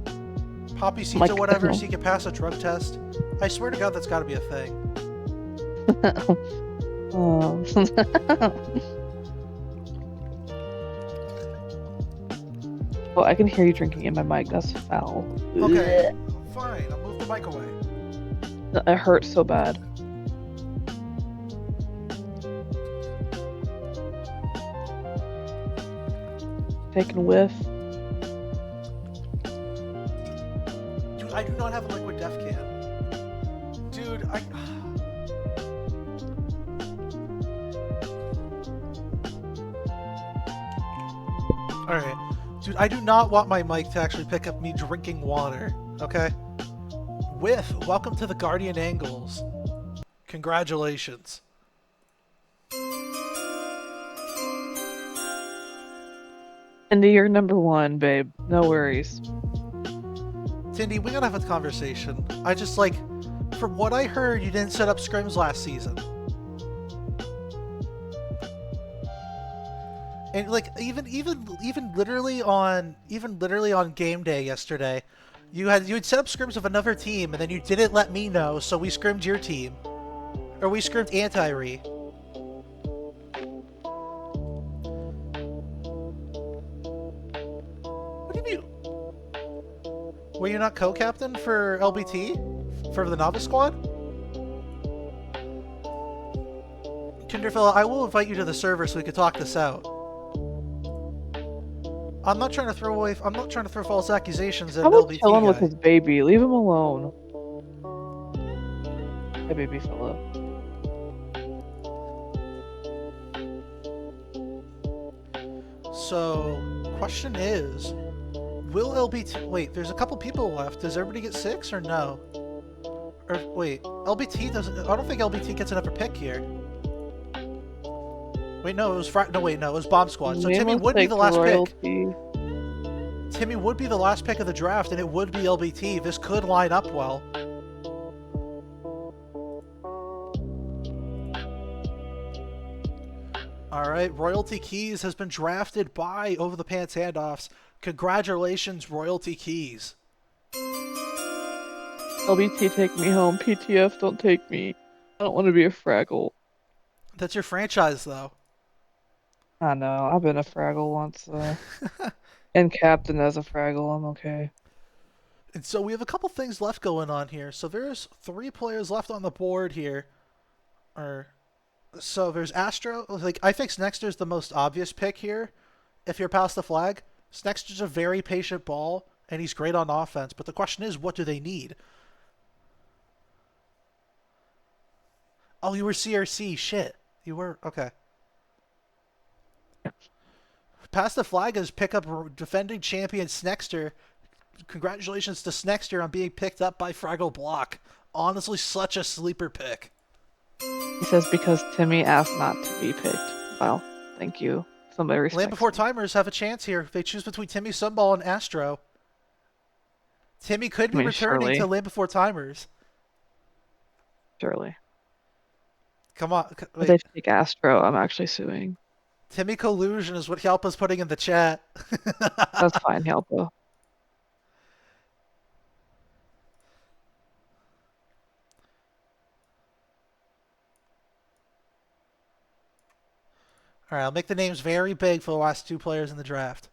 poppy seeds
Like,
or whatever so you can pass a drug test? I swear to God, that's gotta be a thing.
Oh. Oh, I can hear you drinking in my mic. That's foul.
Okay, fine. I'll move the mic away.
It hurts so bad. Taking a whiff.
Dude, I do not have a liquid death can. Dude, Alright. Dude, I do not want my mic to actually pick up me drinking water, okay? Welcome to the Guardian Angles. Congratulations.
Cindy, you're number 1, babe. No worries.
Tindy, we gotta have a conversation. I just, like, from what I heard, you didn't set up scrims last season. And like even literally on game day yesterday, you had set up scrims of another team and then you didn't let me know, so we scrimmed your team. Or we scrimmed anti-re. What do you mean? Were you not co-captain for LBT? For the novice squad? Kinderfella, I will invite you to the server so we can talk this out. I'm not trying to throw false accusations at
How about
LBT
chilling
guy.
with his baby? Leave him alone. Hey, baby fella.
So, question is, will LBT... Wait, there's a couple people left. Does everybody get 6 or no? Or, wait, LBT doesn't... I don't think LBT gets another pick here. Wait, no, it was... it was Bomb Squad. So Timmy would be the last pick. Timmy would be the last pick of the draft, and it would be LBT. This could line up well. Alright, Royalty Keys has been drafted by Over the Pants Handoffs. Congratulations, Royalty Keys.
LBT, take me home. PTF, don't take me. I don't want to be a Fraggle.
That's your franchise, though.
I know. I've been a Fraggle once, and captain as a Fraggle. I'm okay.
And so we have a couple things left going on here. So there's 3 players left on the board here. So there's Astro. Like, I think Snexter's the most obvious pick here. If you're past the flag, Snexter's a very patient ball, and he's great on offense. But the question is, what do they need? Oh, you were CRC. Shit. You were... Okay. Pass the flag is pick up defending champion Snexter. Congratulations to Snexter on being picked up by Fraggle Block. Honestly, such a sleeper pick.
He says because Timmy asked not to be picked. Well, thank you. Somebody respects
Land Before
me.
Timers have a chance here. They choose between Timmy Sunball and Astro. Timmy could be returning
surely.
to Land Before Timers.
Surely.
Come on.
If they take Astro, I'm actually suing.
Timmy Collusion is what Hyalpa's putting in the chat.
That's fine, Helpa.
Alright, I'll make the names very big for the last 2 players in the draft.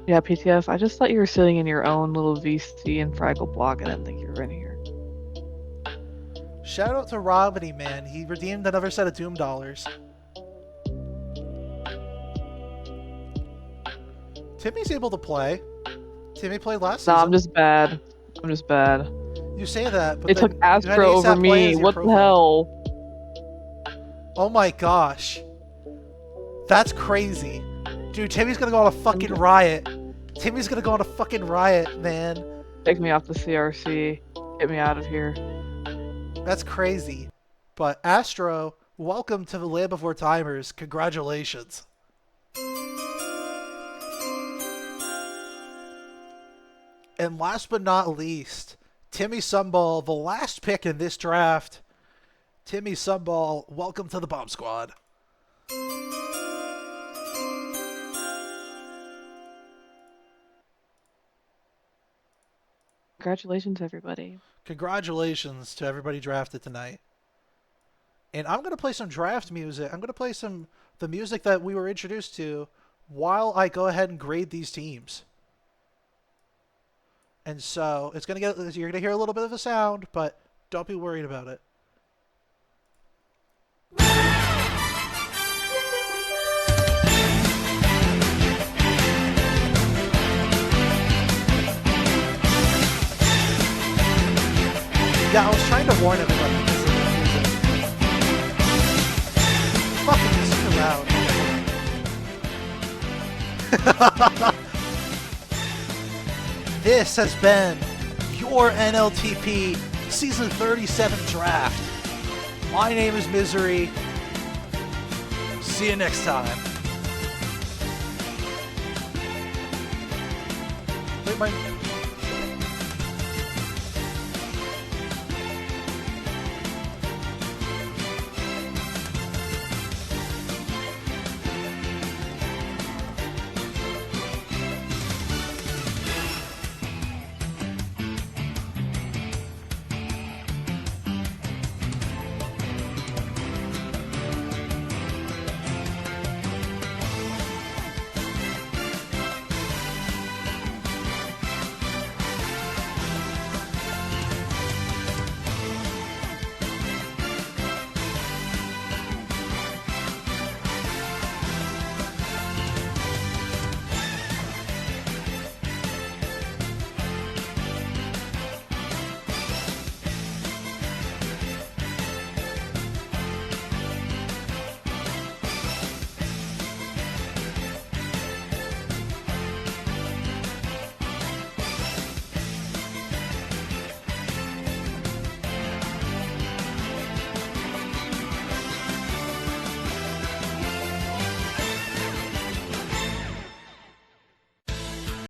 Yeah, PTF, I just thought you were sitting in your own little VC and Fraggle block. I didn't think you were in here.
Shout out to Robiny, man. He redeemed another set of Doom dollars. Timmy's able to play. Timmy played last
Nah,
season.
I'm just bad. I'm just bad.
You say that, but
They took Astro over me. What the hell?
Oh my gosh. That's crazy. Dude, Timmy's gonna go on a fucking riot. Timmy's gonna go on a fucking riot, man.
Take me off the CRC. Get me out of here.
That's crazy. But Astro, welcome to the Land Before Timers. Congratulations. And last but not least, Timmy Sunball, the last pick in this draft. Timmy Sunball, welcome to the Bomb Squad.
Congratulations, everybody.
Congratulations to everybody drafted tonight. And I'm going to play some draft music. I'm going to play the music that we were introduced to while I go ahead and grade these teams. And so you're going to hear a little bit of a sound, but don't be worried about it. Yeah, I was trying to warn everybody because of the music. Fucking, it's too loud. This has been your NLTP Season 37 Draft. My name is Misery. See you next time. Wait, my...